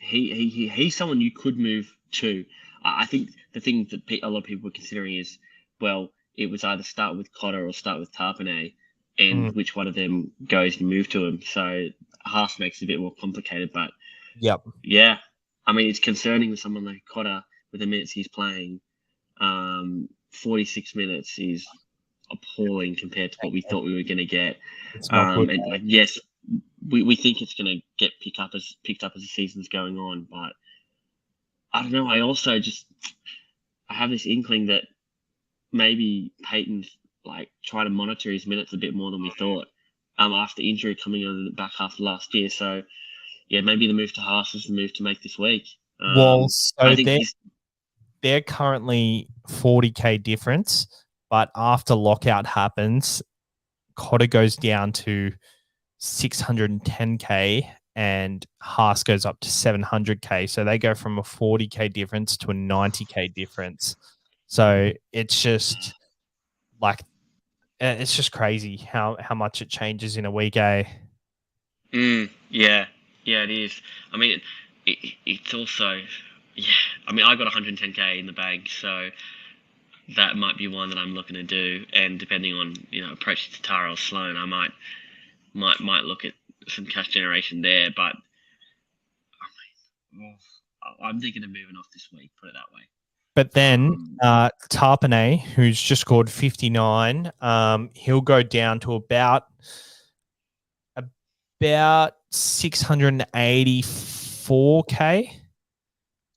D: he's someone you could move to. I think the thing that a lot of people were considering is, well, it was either start with Cotter or start with Tarpanay, and which one of them goes, you move to him. So Haas makes it a bit more complicated, but yeah, I mean, it's concerning with someone like Cotter with the minutes he's playing. 46 minutes is appalling compared to what we thought we were going to get. And like, yes, we think it's going to get picked up as the season's going on, but I don't know. I also I have this inkling that maybe Peyton's like trying to monitor his minutes a bit more than we thought. After injury coming out of the back half of last year, so yeah, maybe the move to Haas is the move to make this week.
E: So I think they're currently 40K difference, but after lockout happens, Cotter goes down to 610K and Haas goes up to 700K. So they go from a 40K difference to a 90K difference. So it's just like, it's just crazy how much it changes in a week, eh?
D: Yeah, it is. I mean, it's also, yeah, I mean, I got 110K in the bank, so that might be one that I'm looking to do. And depending on, approach to Tara or Sloan, I might look at some cash generation there. But I mean, I'm thinking of moving off this week, put it that way.
E: But then Tarpanay, who's just scored 59, he'll go down to about 684K.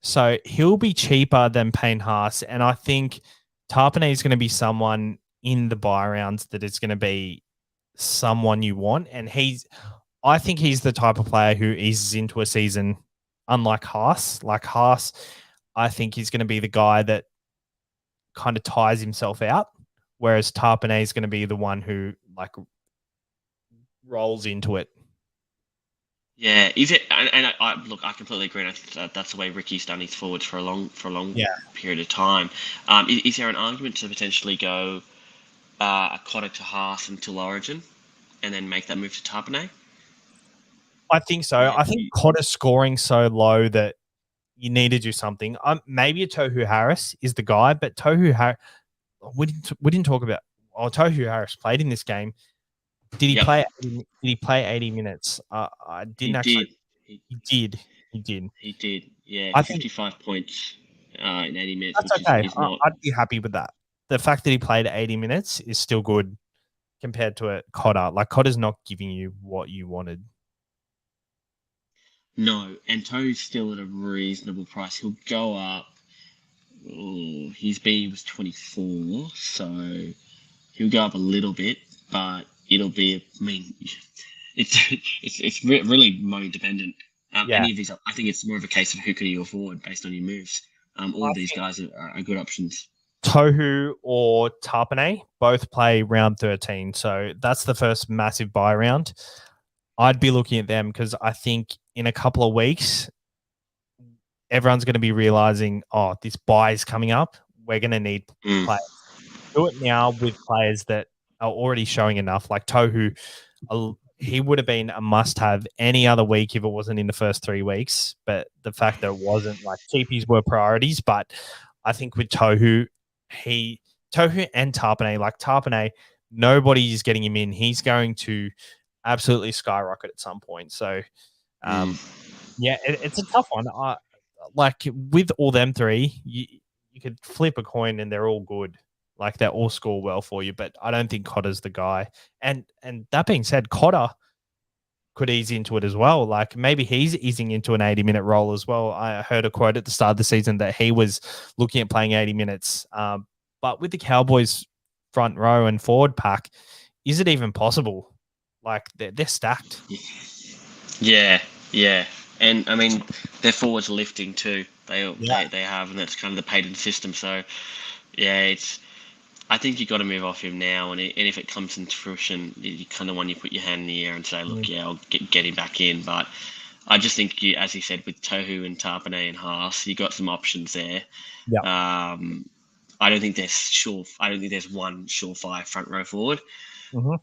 E: So he'll be cheaper than Payne Haas. And I think Tarpanay is going to be someone in the buy rounds that is going to be someone you want. And I think he's the type of player who eases into a season, unlike Haas. Like Haas, I think he's going to be the guy that kind of tires himself out, whereas Tarpanay is going to be the one who like rolls into it.
D: Yeah, is it? And I look, I completely agree. And I think that's the way Ricky's done his forwards for a long period of time. Is there an argument to potentially go a Cotter to Haas until Origin, and then make that move to Tarpanay?
E: I think so. Yeah. I think Cotter's scoring so low that you need to do something. Maybe a Tohu Harris is the guy, but Tohu Harris, we didn't talk about. Oh, Tohu Harris played in this game. Did he play? Did he play 80 minutes? I didn't actually. He did.
D: He did. Yeah,
E: I
D: 55 points in 80 minutes.
E: That's okay. I'd be happy with that. The fact that he played 80 minutes is still good compared to a Cotter. Like Cotter's not giving you what you wanted.
D: No, and Tohu's still at a reasonable price. He'll go up. His B was 24, so he'll go up a little bit, but it'll be. I mean, it's really money dependent. Any of these, I think it's more of a case of who can you afford based on your moves. All of these guys are good options.
E: Tohu or Tarpanay both play round 13. So that's the first massive buy round. I'd be looking at them because I think in a couple of weeks, everyone's going to be realizing, this buy is coming up. We're going to need players. Do it now with players that are already showing enough. Like Tohu, he would have been a must-have any other week if it wasn't in the first 3 weeks. But the fact that it wasn't, like, cheapies were priorities. But I think with Tohu and Tarpanay, like Tarpanay, nobody is getting him in. He's going to absolutely skyrocket at some point. So, it's a tough one. Like with all them three, you could flip a coin and they're all good. Like they all score well for you, but I don't think Cotter's the guy. And that being said, Cotter could ease into it as well. Like maybe he's easing into an 80-minute role as well. I heard a quote at the start of the season that he was looking at playing 80 minutes. But with the Cowboys front row and forward pack, is it even possible? Like they're stacked.
D: Yeah. And I mean, their forwards are lifting too. They have, and that's kind of the patent system. So, yeah, I think you got to move off him now, and if it comes into fruition, you kind of want you put your hand in the air and say, look, I'll get him back in. But I just think you, as you said, with Tohu and Tarpanay and Haas, you got some options there.
E: Yeah.
D: I don't think there's one surefire front row forward,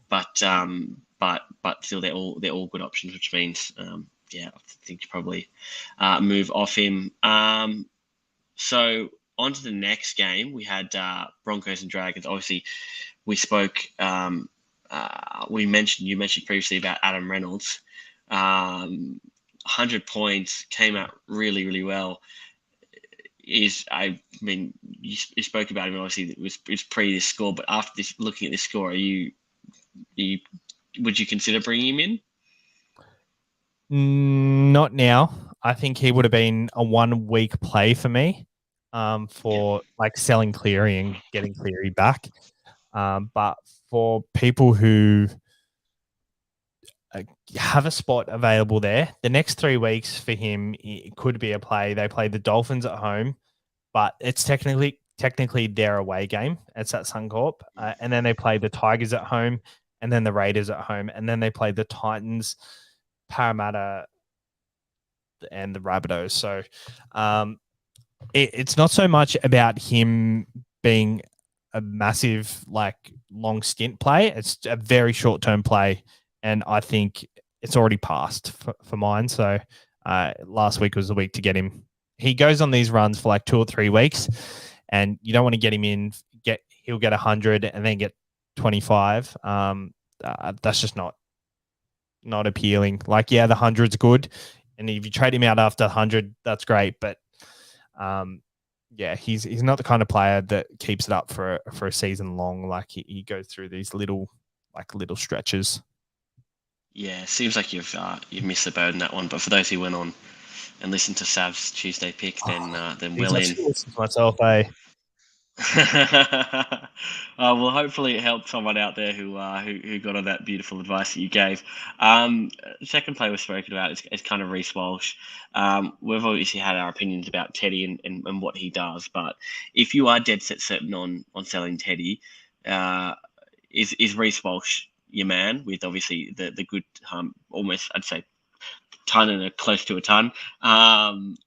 D: but still they're all good options, which means I think you probably move off him. So on to the next game, we had Broncos and Dragons. Obviously, we spoke. You mentioned previously about Adam Reynolds. 100 points, came out really, really well. You spoke about him. Obviously, it was pre this score, but after this, looking at this score, would you consider bringing him
E: in? Not now. I think he would have been a 1 week play for me. For like selling Cleary and getting Cleary back. But for people who have a spot available there, the next 3 weeks for him, it could be a play. They play the Dolphins at home, but it's technically their away game. It's at Suncorp. And then they play the Tigers at home and then the Raiders at home. And then they play the Titans, Parramatta, and the Rabbitohs. So, it's not so much about him being a massive, like, long stint play. It's a very short-term play, and I think it's already passed for mine. So last week was the week to get him. He goes on these runs for like 2 or 3 weeks, and you don't want to get him in. He'll get 100 and then get 25. That's just not appealing. Like, the 100's good, and if you trade him out after 100, that's great, but he's not the kind of player that keeps it up for a season long. Like he goes through these little stretches.
D: Yeah, seems like you've missed the boat in that one. But for those who went on and listened to Sav's Tuesday pick, then well in.
E: Listen to myself,
D: Well, hopefully it helped someone out there who got on that beautiful advice that you gave. Second play we've spoken about is kind of Reece Walsh. We've obviously had our opinions about Teddy and what he does, but if you are dead set certain on selling Teddy, is Reece Walsh your man, with obviously the good almost, I'd say, ton and close to a ton, and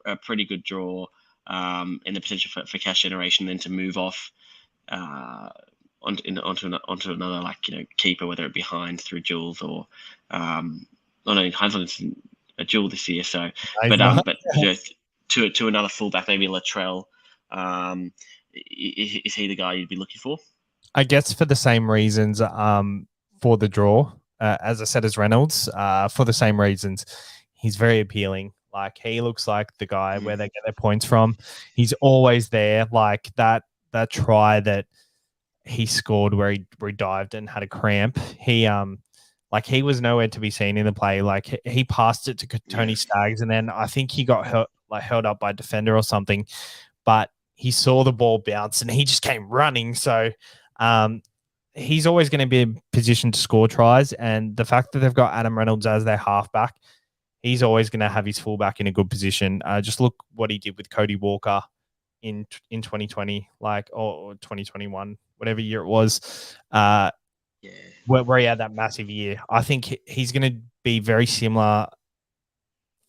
D: a pretty good draw. And the potential for cash generation, then to move off onto another, keeper, whether it be Hines through Jules or Hines on a Jewel this year. So, to another fullback, maybe Latrell. Is he the guy you'd be looking for?
E: I guess for the same reasons for the draw, as I said, as Reynolds, for the same reasons, he's very appealing. Like, he looks like the guy where they get their points from. He's always there. Like that try that he scored where he dived and had a cramp. He was nowhere to be seen in the play. Like, he passed it to Tony Staggs, and then I think he got held up by a defender or something. But he saw the ball bounce and he just came running. So he's always going to be in position to score tries. And the fact that they've got Adam Reynolds as their halfback, he's always going to have his fullback in a good position. Just look what he did with Cody Walker in 2020, or 2021, whatever year it was, where he had that massive year. I think he's going to be very similar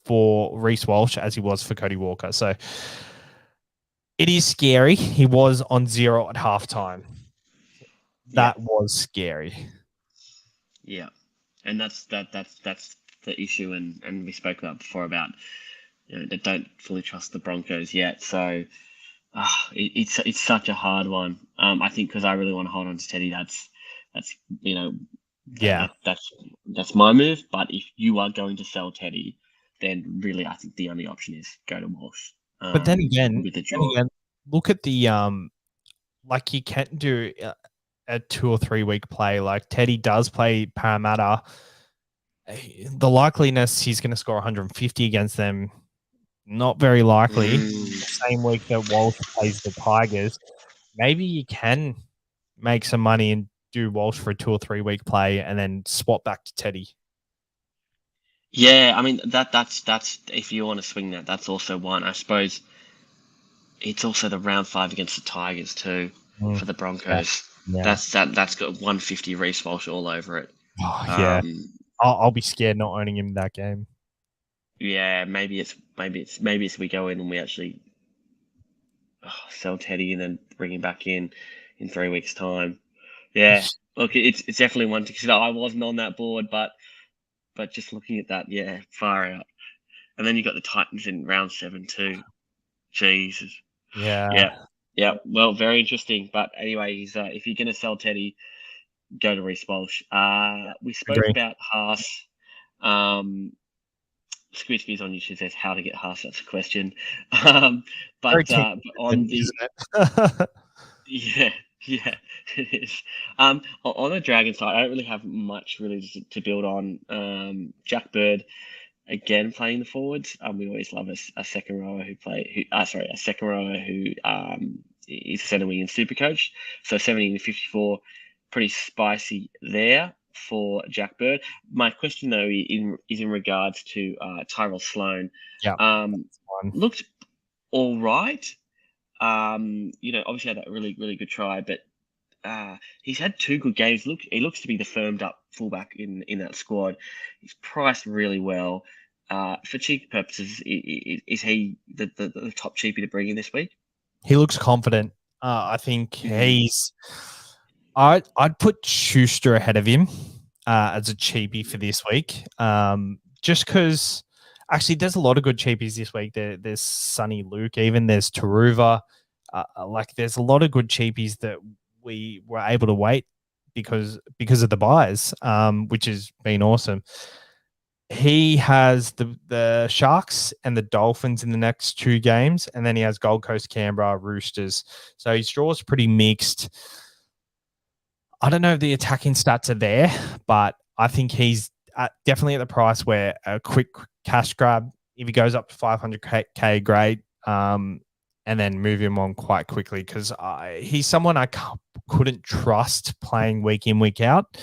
E: for Reece Walsh as he was for Cody Walker. So it is scary. He was on 0 at halftime. That was scary.
D: Yeah, and that's the issue, and we spoke about before about they don't fully trust the Broncos yet. So it's such a hard one. I think because I really want to hold on to Teddy. That's that's my move. But if you are going to sell Teddy, then really I think the only option is go to Walsh.
E: But then again, look at the you can't do a 2 or 3 week play. Like Teddy does play Parramatta. The likeliness he's going to score 150 against them, not very likely. The same week that Walsh plays the Tigers, maybe you can make some money and do Walsh for a 2 or 3 week play and then swap back to Teddy.
D: Yeah, I mean that's if you want to swing that, that's also one. I suppose it's also the round 5 against the Tigers too for the Broncos. Yeah. That's got 150 Reece Walsh all over it.
E: Oh, yeah, I'll be scared not owning him that game.
D: Yeah, maybe it's we go in and we actually sell Teddy and then bring him back in 3 weeks' time. Yeah, look, it's definitely one to consider. I wasn't on that board, but just looking at that, yeah, far out. And then you got the Titans in round 7 too. Jesus.
E: Yeah.
D: Well, very interesting. But anyway, if you're going to sell Teddy, go to Reece Walsh. We spoke about Haas. Squidfies on YouTube says how to get Haas. That's a question. But on the yeah, it is. On the Dragon side, I don't really have much really to build on. Jack Bird. Again, playing the forwards. We always love a second rower a second rower who is a centre wing in SuperCoach. So 70 to 54, pretty spicy there for Jack Bird. My question though is in regards to Tyrell Sloan.
E: Yeah,
D: looked all right. Obviously had that really really good try, but he's had 2 good games. He looks to be the firmed up fullback in that squad. He's priced really well. For cheap purposes, is he the top cheapie to bring in this week?
E: He looks confident. I think I'd put Schuster ahead of him as a cheapie for this week. Just because actually there's a lot of good cheapies this week. There's Sonny Luke, even there's Taruva. There's a lot of good cheapies that we were able to wait because of the buys, which has been awesome. He has the Sharks and the Dolphins in the next 2 games, and then he has Gold Coast, Canberra, Roosters. So his draw is pretty mixed. I don't know if the attacking stats are there, but I think he's definitely at the price where a quick cash grab, if he goes up to 500K, great. And then move him on quite quickly because he's someone I couldn't trust playing week in, week out.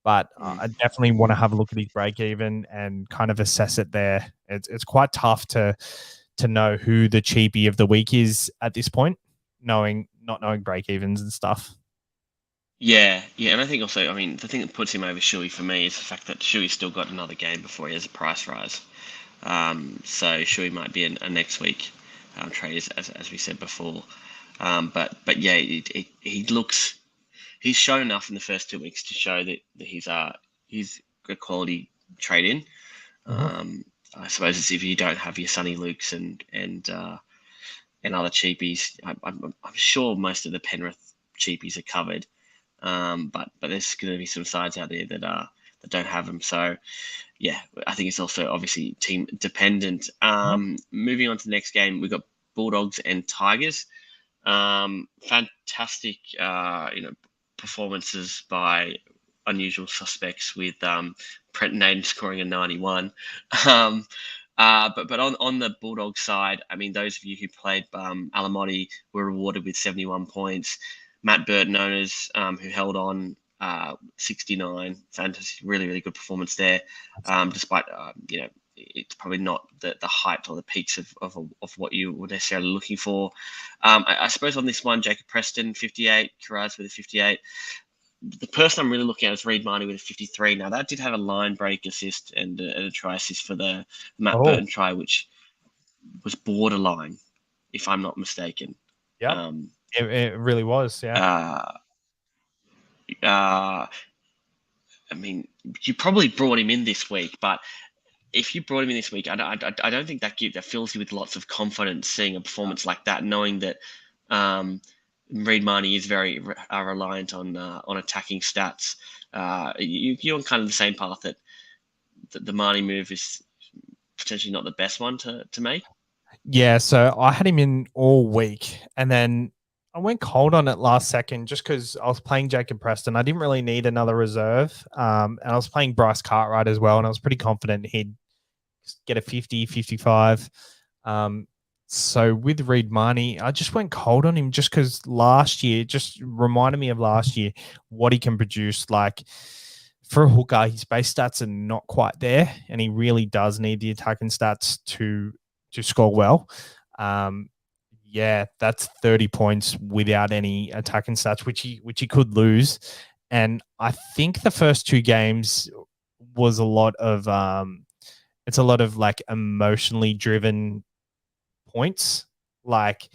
E: But I definitely want to have a look at his break even and kind of assess it there. It's quite tough to know who the cheapie of the week is at this point, not knowing break evens and stuff.
D: Yeah, and I think also, I mean, the thing that puts him over Shuey for me is the fact that Shuey's still got another game before he has a price rise. So Shuey might be a next week trade, as we said before. But yeah, he's shown enough in the first 2 weeks to show that he's a quality trade in. I suppose it's if you don't have your Sonny Lukes and other cheapies. I'm sure most of the Penrith cheapies are covered. But there's going to be some sides out there that don't have them. So yeah, I think it's also obviously team dependent. Moving on to the next game, we've got Bulldogs and Tigers. Fantastic, performances by unusual suspects with Brent Naden scoring a 91. But on the Bulldogs side, I mean, those of you who played Alamotti were rewarded with 71 points. Matt Burton owners who held on 69. Fantastic, really, really good performance there. Despite it's probably not the height or the peaks of what you were necessarily looking for. I suppose on this one, Jacob Preston, 58, Carraz with a 58. The person I'm really looking at is Reed Marnie with a 53. Now, that did have a line break assist and a try assist for the Matt Burton try, which was borderline, if I'm not mistaken.
E: Yeah, it really was, yeah.
D: I mean, you probably brought him in this week, but if you brought him in this week, I don't think that fills you with lots of confidence seeing a performance like that, knowing that Reed Marnie is very reliant on attacking stats. You're on kind of the same path that the Marnie move is potentially not the best one to make.
E: Yeah, so I had him in all week, and then I went cold on it last second just because I was playing Jacob Preston. I didn't really need another reserve, and I was playing Bryce Cartwright as well, and I was pretty confident he'd get a 50, 55. So with Reed Marnie, I just went cold on him just because last year, just reminded me of last year, what he can produce. Like for a hooker, his base stats are not quite there, and he really does need the attacking stats to score well. Yeah, that's 30 points without any attacking stats, which he could lose. And I think the first two games was a lot of it's a lot of like emotionally driven points. Like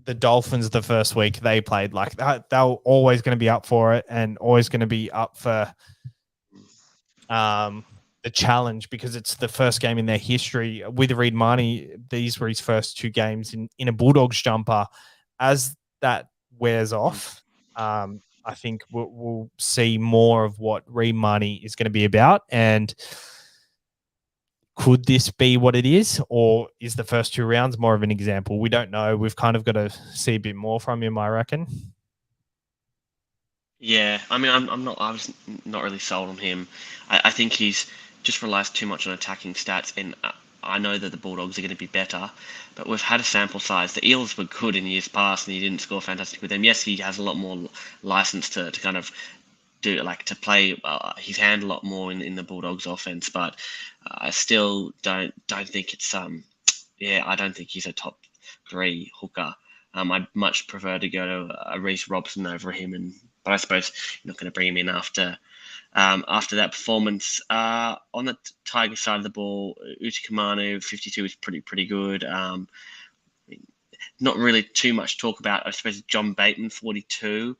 E: the Dolphins the first week they played, like they were always going to be up for it and always going to be up for the challenge because it's the first game in their history. With Reed Marnie, these were his first two games in a Bulldogs jumper. As that wears off, I think we'll see more of what Reed Marnie is going to be about. And could this be what it is, or is the first two rounds more of an example? We don't know. We've kind of got to see a bit more from him, I reckon.
D: Yeah, I mean, I was not really sold on him. I think he's just relies too much on attacking stats, and I know that the Bulldogs are going to be better, but we've had a sample size. The Eels were good in years past, and he didn't score fantastic with them. Yes, he has a lot more license to kind of to play his hand a lot more in the Bulldogs offense, but I still don't think it's I don't think he's a top 3 hooker. I'd much prefer to go to a Reece Robson over him, but I suppose you're not going to bring him in after that performance. On the Tiger side of the ball, Utikamanu 52 is pretty good. Not really too much talk about. I suppose John Bateman 42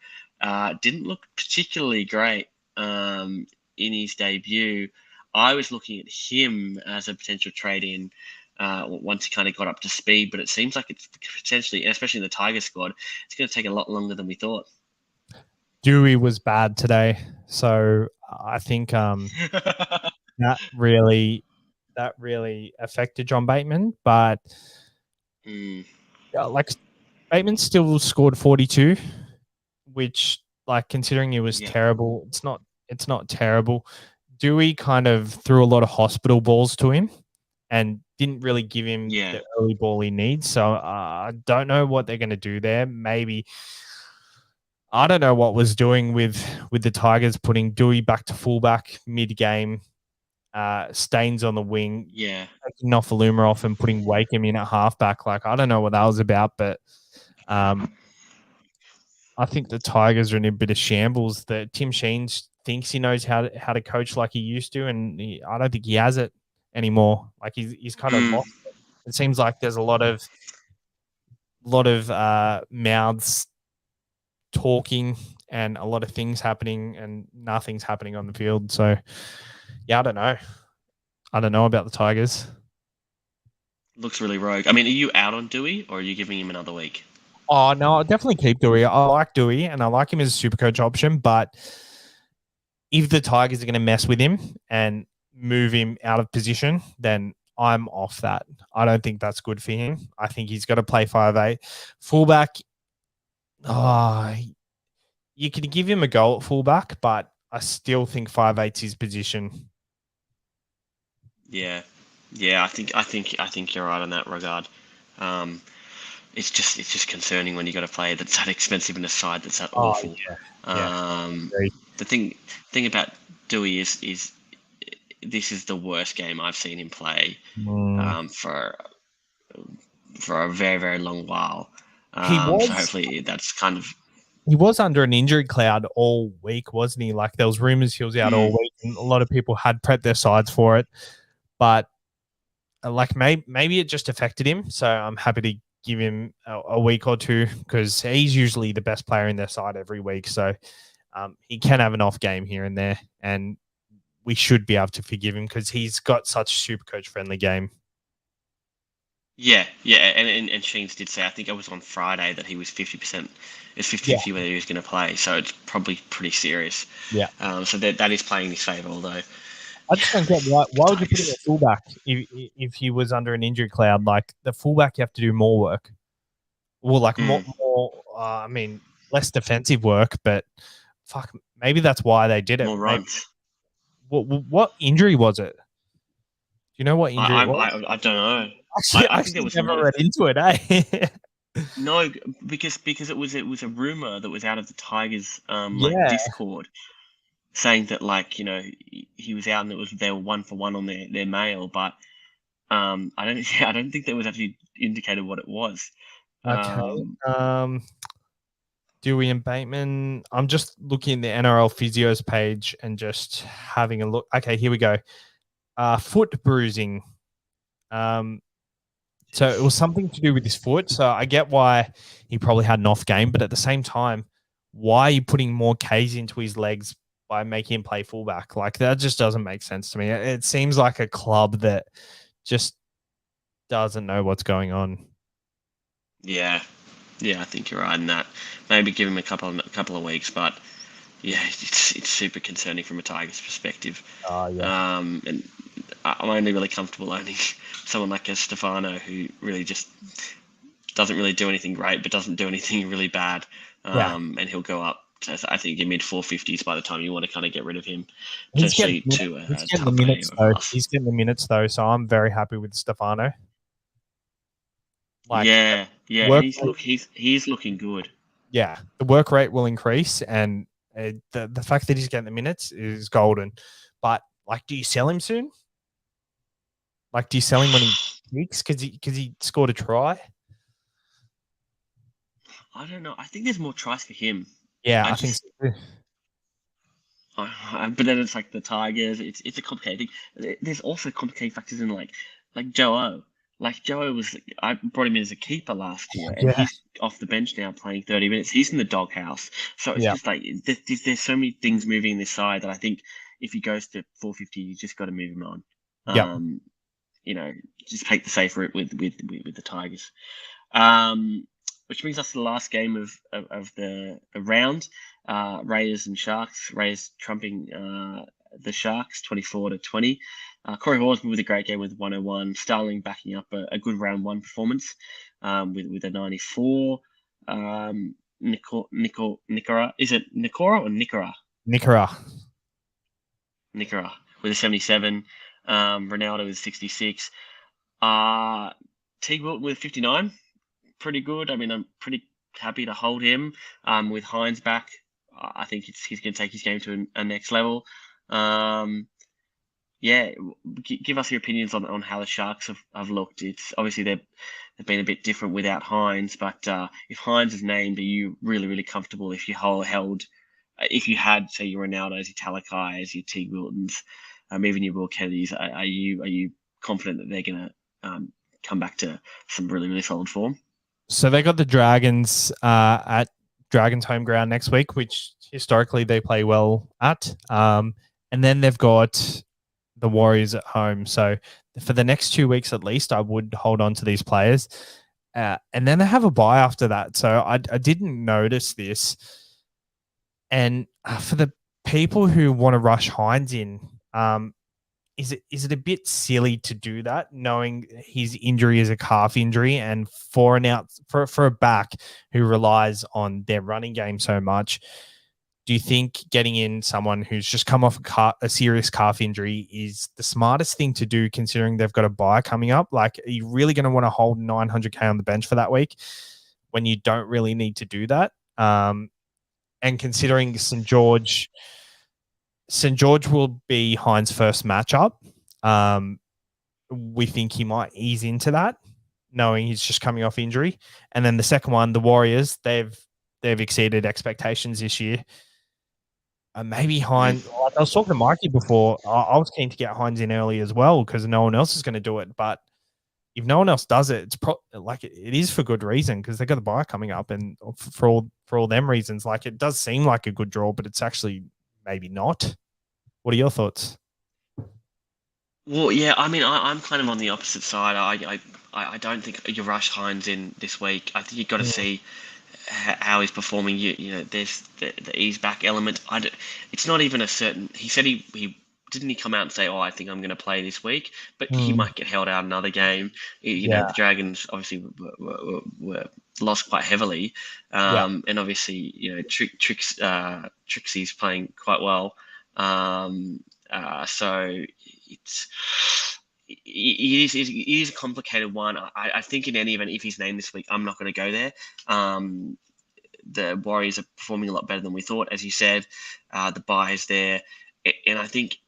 D: didn't look particularly great in his debut. I was looking at him as a potential trade-in once he kind of got up to speed, but it seems like it's potentially, especially in the Tiger squad, it's going to take a lot longer than we thought.
E: Dewey was bad today, so I think that really affected John Bateman. But like Bateman still scored 42, which, like, considering he was terrible, it's not terrible. Dewey kind of threw a lot of hospital balls to him and didn't really give him the early ball he needs. So I don't know what they're going to do there. Maybe. I don't know what was doing with the Tigers putting Dewey back to fullback mid-game, Staines on the wing, taking Nofaluma off and putting Wakeham in at halfback. Like, I don't know what that was about, but I think the Tigers are in a bit of shambles. That Tim Sheen thinks he knows how to coach like he used to, and I don't think he has it anymore. Like he's kind of lost it. It seems like there's a lot of mouths talking and a lot of things happening and nothing's happening on the field. So yeah, I don't know about the Tigers.
D: Looks really rogue. I mean, are you out on Dewey or are you giving him another week?
E: Oh no, I'll definitely keep Dewey. I like Dewey and I like him as a Supercoach option, but if the Tigers are going to mess with him and move him out of position, then I'm off that. I don't think that's good for him. I think he's got to play 5'8". Fullback, you can give him a goal at fullback, but I still think 5'8's his position.
D: Yeah. I think you're right in that regard. It's just concerning when you got a player that's that expensive in a side that's that awful.
E: Yeah.
D: The thing about Dewey is this is the worst game I've seen him play for a very, very long while. So hopefully that's kind of...
E: He was under an injury cloud all week, wasn't he? Like there was rumors he was out all week, and a lot of people had prepped their sides for it. But like maybe it just affected him. So I'm happy to give him a week or two because he's usually the best player in their side every week. So he can have an off game here and there, and we should be able to forgive him because he's got such a super coach friendly game.
D: Yeah, and Sheens did say, I think it was on Friday, that he was 50%. It's 50-50 whether he was going to play, so it's probably pretty serious.
E: Yeah.
D: So that is playing in his favour, although...
E: I just don't get why would you put him at fullback if he was under an injury cloud? Like the fullback, you have to do more work. Well, like more less defensive work, but fuck, maybe that's why they did it.
D: More runs.
E: What injury was it? Do you know what injury it was?
D: I don't know.
E: Actually, I think there was never read into it, eh?
D: No, because it was a rumor that was out of the Tigers Discord, saying that he was out and they were 1 for 1 on their mail, but I don't think that was actually indicated what it was.
E: Okay. Dewey and Bateman. I'm just looking at the NRL physios page and just having a look. Okay, here we go. Foot bruising. So it was something to do with his foot. So I get why he probably had an off game, but at the same time, why are you putting more Ks into his legs by making him play fullback? Like that just doesn't make sense to me. It seems like a club that just doesn't know what's going on.
D: Yeah, I think you're right in that. Maybe give him a couple of weeks, but yeah, it's super concerning from a Tigers perspective. And I'm only really comfortable owning someone like a Stefano, who really just doesn't really do anything great, but doesn't do anything really bad. And he'll go up to, I think, in mid 450s by the time you want to kind of get rid of him.
E: He's getting the minutes though. He's getting the minutes though, so I'm very happy with Stefano.
D: He's looking good.
E: Yeah, the work rate will increase, and the fact that he's getting the minutes is golden. But do you sell him soon? Do you sell him when he peaks because he scored a try?
D: I don't know. I think there's more tries for him.
E: Yeah, I think so too.
D: But then it's like the Tigers. It's a complicated thing. There's also complicated factors in like Joe O. Joe O was, I brought him in as a keeper last year, and he's off the bench now playing 30 minutes. He's in the doghouse. So it's just there's so many things moving in this side that I think if he goes to 450, you just got to move him on. Just take the safe route with the Tigers. Which brings us to the last game of the round. Raiders and Sharks. Raiders trumping the Sharks 24-20. Corey Horsman with a great game with 101. Starling backing up a good round one performance with a 94. Nikora. Is it Nikora or Nikora? Nikora with a 77. Ronaldo with 66. Teague Wilton with 59. Pretty good. I mean, I'm pretty happy to hold him. With Hines back, I think he's going to take his game to a next level. Give us your opinions on how the Sharks have looked. It's obviously they've been a bit different without Hines, but if Hines is named, are you really, really comfortable if you if you had, say, your Ronaldos, your Talakais, your Teague Wiltons, even your Will Kennedys, are you confident that they're going to come back to some really, really solid form?
E: So they got the Dragons at Dragons home ground next week, which historically they play well at. And then they've got the Warriors at home. So for the next 2 weeks at least, I would hold on to these players. And then they have a bye after that. So I didn't notice this. And for the people who want to rush Hines in, is it a bit silly to do that, knowing his injury is a calf injury, and for a back who relies on their running game so much? Do you think getting in someone who's just come off a serious calf injury is the smartest thing to do, considering they've got a bye coming up? Are you really going to want to hold 900K on the bench for that week when you don't really need to do that? And considering St. George St. George will be Hines' first matchup. We think he might ease into that, knowing he's just coming off injury. And then the second one, the Warriors, they've exceeded expectations this year. Maybe Hines. I was talking to Mikey before. I was keen to get Hines in early as well because no one else is going to do it. But if no one else does it, it's it is for good reason because they got the bye coming up, and for all them reasons, like it does seem like a good draw, but it's actually maybe not. What are your thoughts?
D: Well, yeah, I mean, I'm kind of on the opposite side. I don't think you rush Hines in this week. I think you've got to see how he's performing. You know, there's the ease back element. It's not even a certain. He said he didn't he come out and say, "Oh, I think I'm going to play this week," but he might get held out another game. You know, the Dragons obviously were lost quite heavily, and obviously you know Trixie's playing quite well. So it is a complicated one. I think in any event, if he's named this week, I'm not going to go there. The Warriors are performing a lot better than we thought, as you said. The bye is there, and I think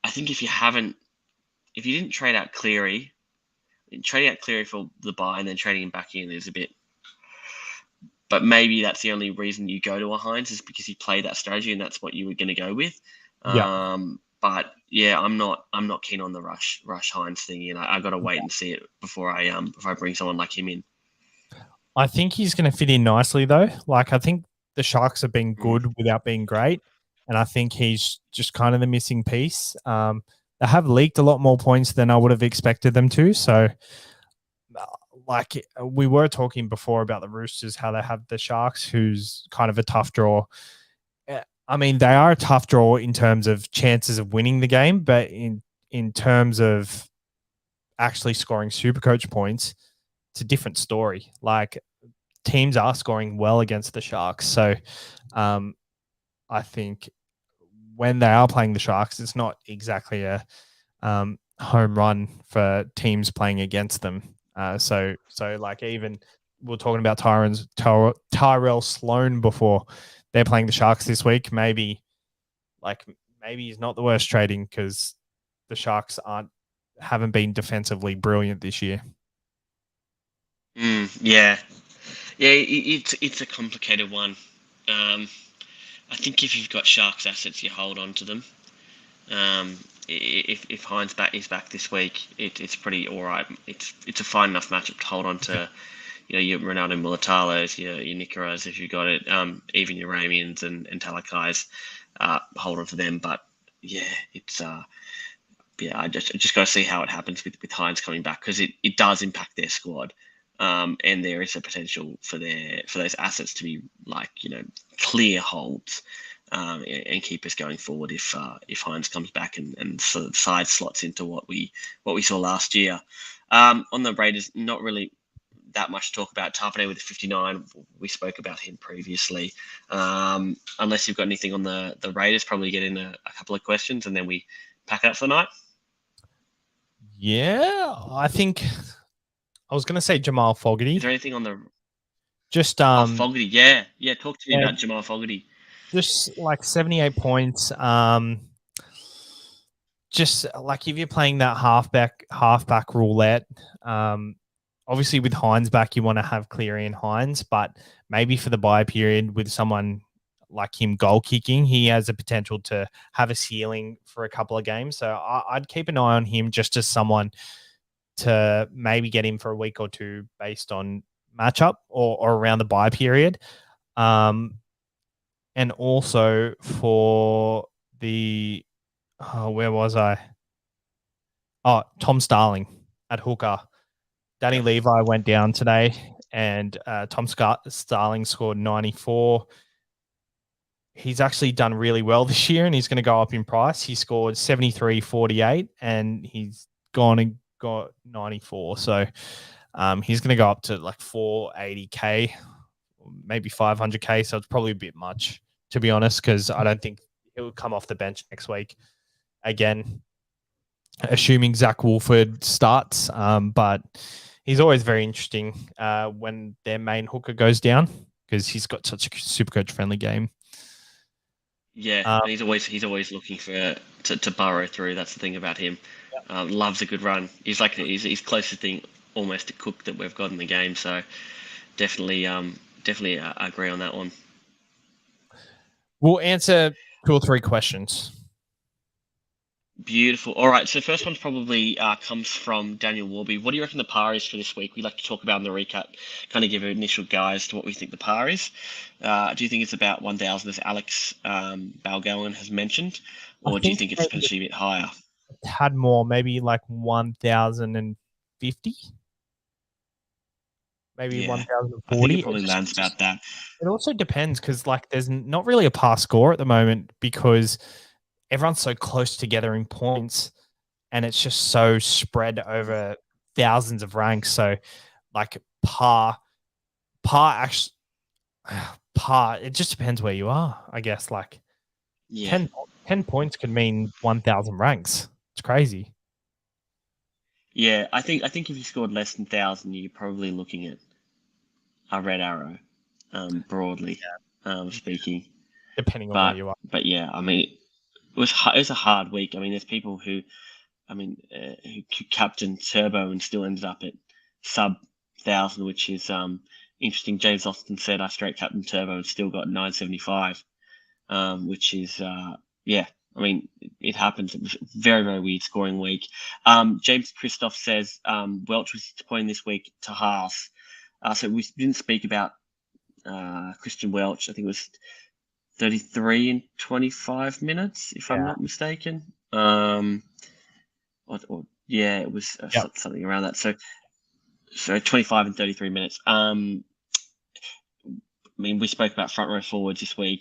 D: if you didn't trade out Cleary, trading out Cleary for the bye and then trading him back in is a bit. But maybe that's the only reason you go to a Hines is because he played that strategy and that's what you were going to go with. But yeah, I'm not keen on the rush Hines thing, and I got to wait and see it before I bring someone like him in.
E: I think he's going to fit in nicely though. Like I think the Sharks have been good without being great, and I think he's just kind of the missing piece. They have leaked a lot more points than I would have expected them to. So, like we were talking before about the Roosters, how they have the Sharks, who's kind of a tough draw. I mean, they are a tough draw in terms of chances of winning the game, but in terms of actually scoring SuperCoach points, it's a different story. Like teams are scoring well against the Sharks. So I think when they are playing the Sharks, it's not exactly a home run for teams playing against them. So like even we were talking about Tyrell Sloan before. They're playing the Sharks this week. Maybe he's not the worst trading because the Sharks haven't been defensively brilliant this year.
D: Yeah, it's a complicated one. I think if you've got Sharks assets, you hold on to them. If Hines is back this week, it's pretty all right. It's a fine enough matchup to hold on to. You know, your Ronaldo Mulitalos, your Nikaras, if you got it, even your Ramians and Talakais, hold on to them. But yeah, it's I just got to see how it happens with Hines coming back because it does impact their squad, and there is a potential for those assets to be like clear holds, and keep us going forward if Hines comes back and sort of side slots into what we saw last year. On the Raiders, not really that much to talk about. Tarpane with 59, we spoke about him previously. Unless you've got anything on the Raiders, probably get in a couple of questions and then we pack it up for the night.
E: Yeah, I think I was going to say Jamal Fogarty.
D: Is there anything on the
E: just
D: Fogarty? Yeah. Talk to me about Jamal Fogarty.
E: Just like 78 points. Just like if you're playing that halfback roulette, obviously with Hines back, you want to have Cleary and Hines, but maybe for the bye period with someone like him goal kicking, he has a potential to have a ceiling for a couple of games. So I'd keep an eye on him just as someone to maybe get him for a week or two based on matchup or around the bye period. And also for the, where was I? Oh, Tom Starling at hooker. Danny Levi went down today and Tom Starling scored 94. He's actually done really well this year and he's going to go up in price. He scored 73.48 and he's gone and got 94. So he's going to go up to like 480K, maybe 500K. So it's probably a bit much, to be honest, because I don't think he'll come off the bench next week again, assuming Zach Wolford starts. But he's always very interesting when their main hooker goes down because he's got such a SuperCoach friendly game.
D: Yeah, and he's always looking for to burrow through. That's the thing about him. Loves a good run. He's closest thing almost to Cook that we've got in the game. So definitely agree on that one.
E: We'll answer 2 or 3 questions.
D: Beautiful. All right, so first one probably comes from Daniel Warby. What do you reckon the par is for this week? We like to talk about in the recap, kind of give an initial guise to what we think the par is. Do you think it's about 1,000, as Alex Balgowan has mentioned, or do you think it's potentially a bit higher?
E: A tad more, maybe like 1,050. Maybe 1,040.
D: I think it probably lands about that.
E: It also depends because like there's not really a par score at the moment because everyone's so close together in points and it's just so spread over thousands of ranks. So like par, it just depends where you are, I guess. Like 10 points could mean 1,000 ranks. It's crazy.
D: Yeah, I think if you scored less than 1,000, you're probably looking at a red arrow, broadly speaking.
E: Depending on where you are.
D: But yeah, I mean, it was a hard week. I mean, there's people who captained Turbo and still ended up at sub 1,000, which is interesting. James Austin said I straight captained Turbo and still got 975, which is I mean, it happens. It was a very, very weird scoring week. James Christoph says Welch was disappointing this week to Haas. So we didn't speak about Christian Welch. I think it was 33 in 25 minutes, if I'm not mistaken. It was something around that. So 25 and 33 minutes. I mean, we spoke about front row forwards this week.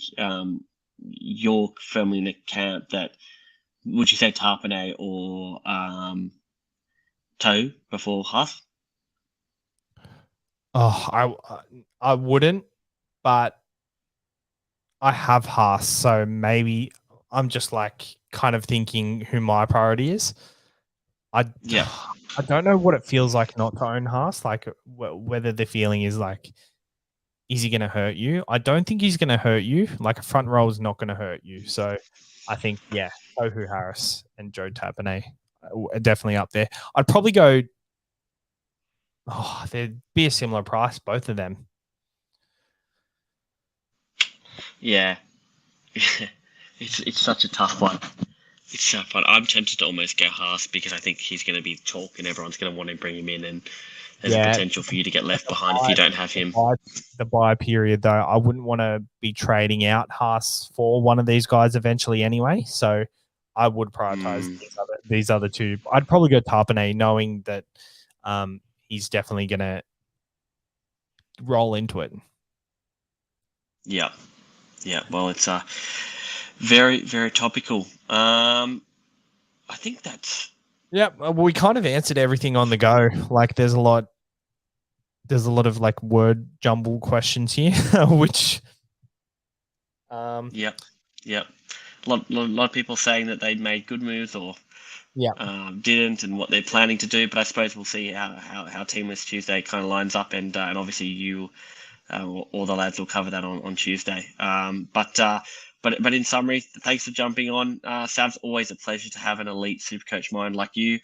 D: You're firmly in the camp that, would you say Tarpanay or Toe before Haas?
E: Oh, I wouldn't, but I have Haas, so maybe I'm just like kind of thinking who my priority is. I don't know what it feels like not to own Haas, like whether the feeling is like, is he going to hurt you? I don't think he's going to hurt you. Like a front row is not going to hurt you. So I think, Tohu Harris and Joe Tapane are definitely up there. I'd probably go, they'd be a similar price, both of them.
D: Yeah. It's such a tough one. It's so fun. I'm tempted to almost go Haas because I think he's going to be talk and everyone's going to want to bring him in, and there's a potential for you to get left behind if you don't have him.
E: The buy period, though, I wouldn't want to be trading out Haas for one of these guys eventually anyway. So I would prioritize these other two. I'd probably go Tarpanay, knowing that he's definitely going to roll into it.
D: Yeah. Well, it's very, very topical. I think that's.
E: Yeah, well, we kind of answered everything on the go. Like, there's a lot of like word jumble questions here, which.
D: Yep. A lot of people saying that they'd made good moves or didn't, and what they're planning to do. But I suppose we'll see how Teamless Tuesday kind of lines up, and obviously you. All the lads will cover that on Tuesday. But in summary, thanks for jumping on. Sav's, always a pleasure to have an elite Supercoach mind like you.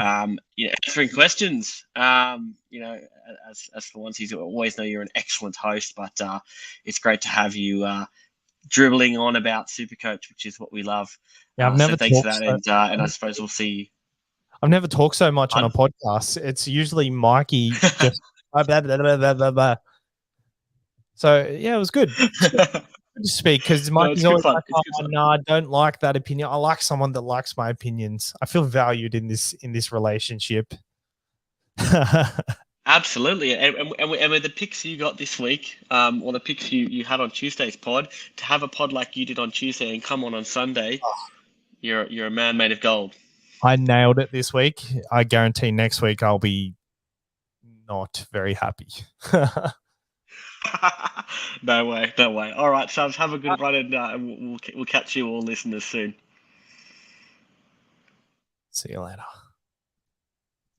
D: Answering questions. As for once, you always know you're an excellent host. But it's great to have you dribbling on about Supercoach, which is what we love.
E: Yeah, I've never
D: thanks for that, and I suppose we'll see you.
E: I've never talked so much on a podcast. It's usually Mikey just blah, blah, blah, blah, blah, blah. So yeah, it was good. To speak because Mikey's always like, no, I don't like that opinion. I like someone that likes my opinions. I feel valued in this relationship.
D: Absolutely, and with the picks you got this week, or the picks you had on Tuesday's pod, to have a pod like you did on Tuesday and come on Sunday, you're a man made of gold.
E: I nailed it this week. I guarantee next week I'll be not very happy.
D: No way. All right, Savs, have a good run, and we'll catch you all listeners soon.
E: See you later.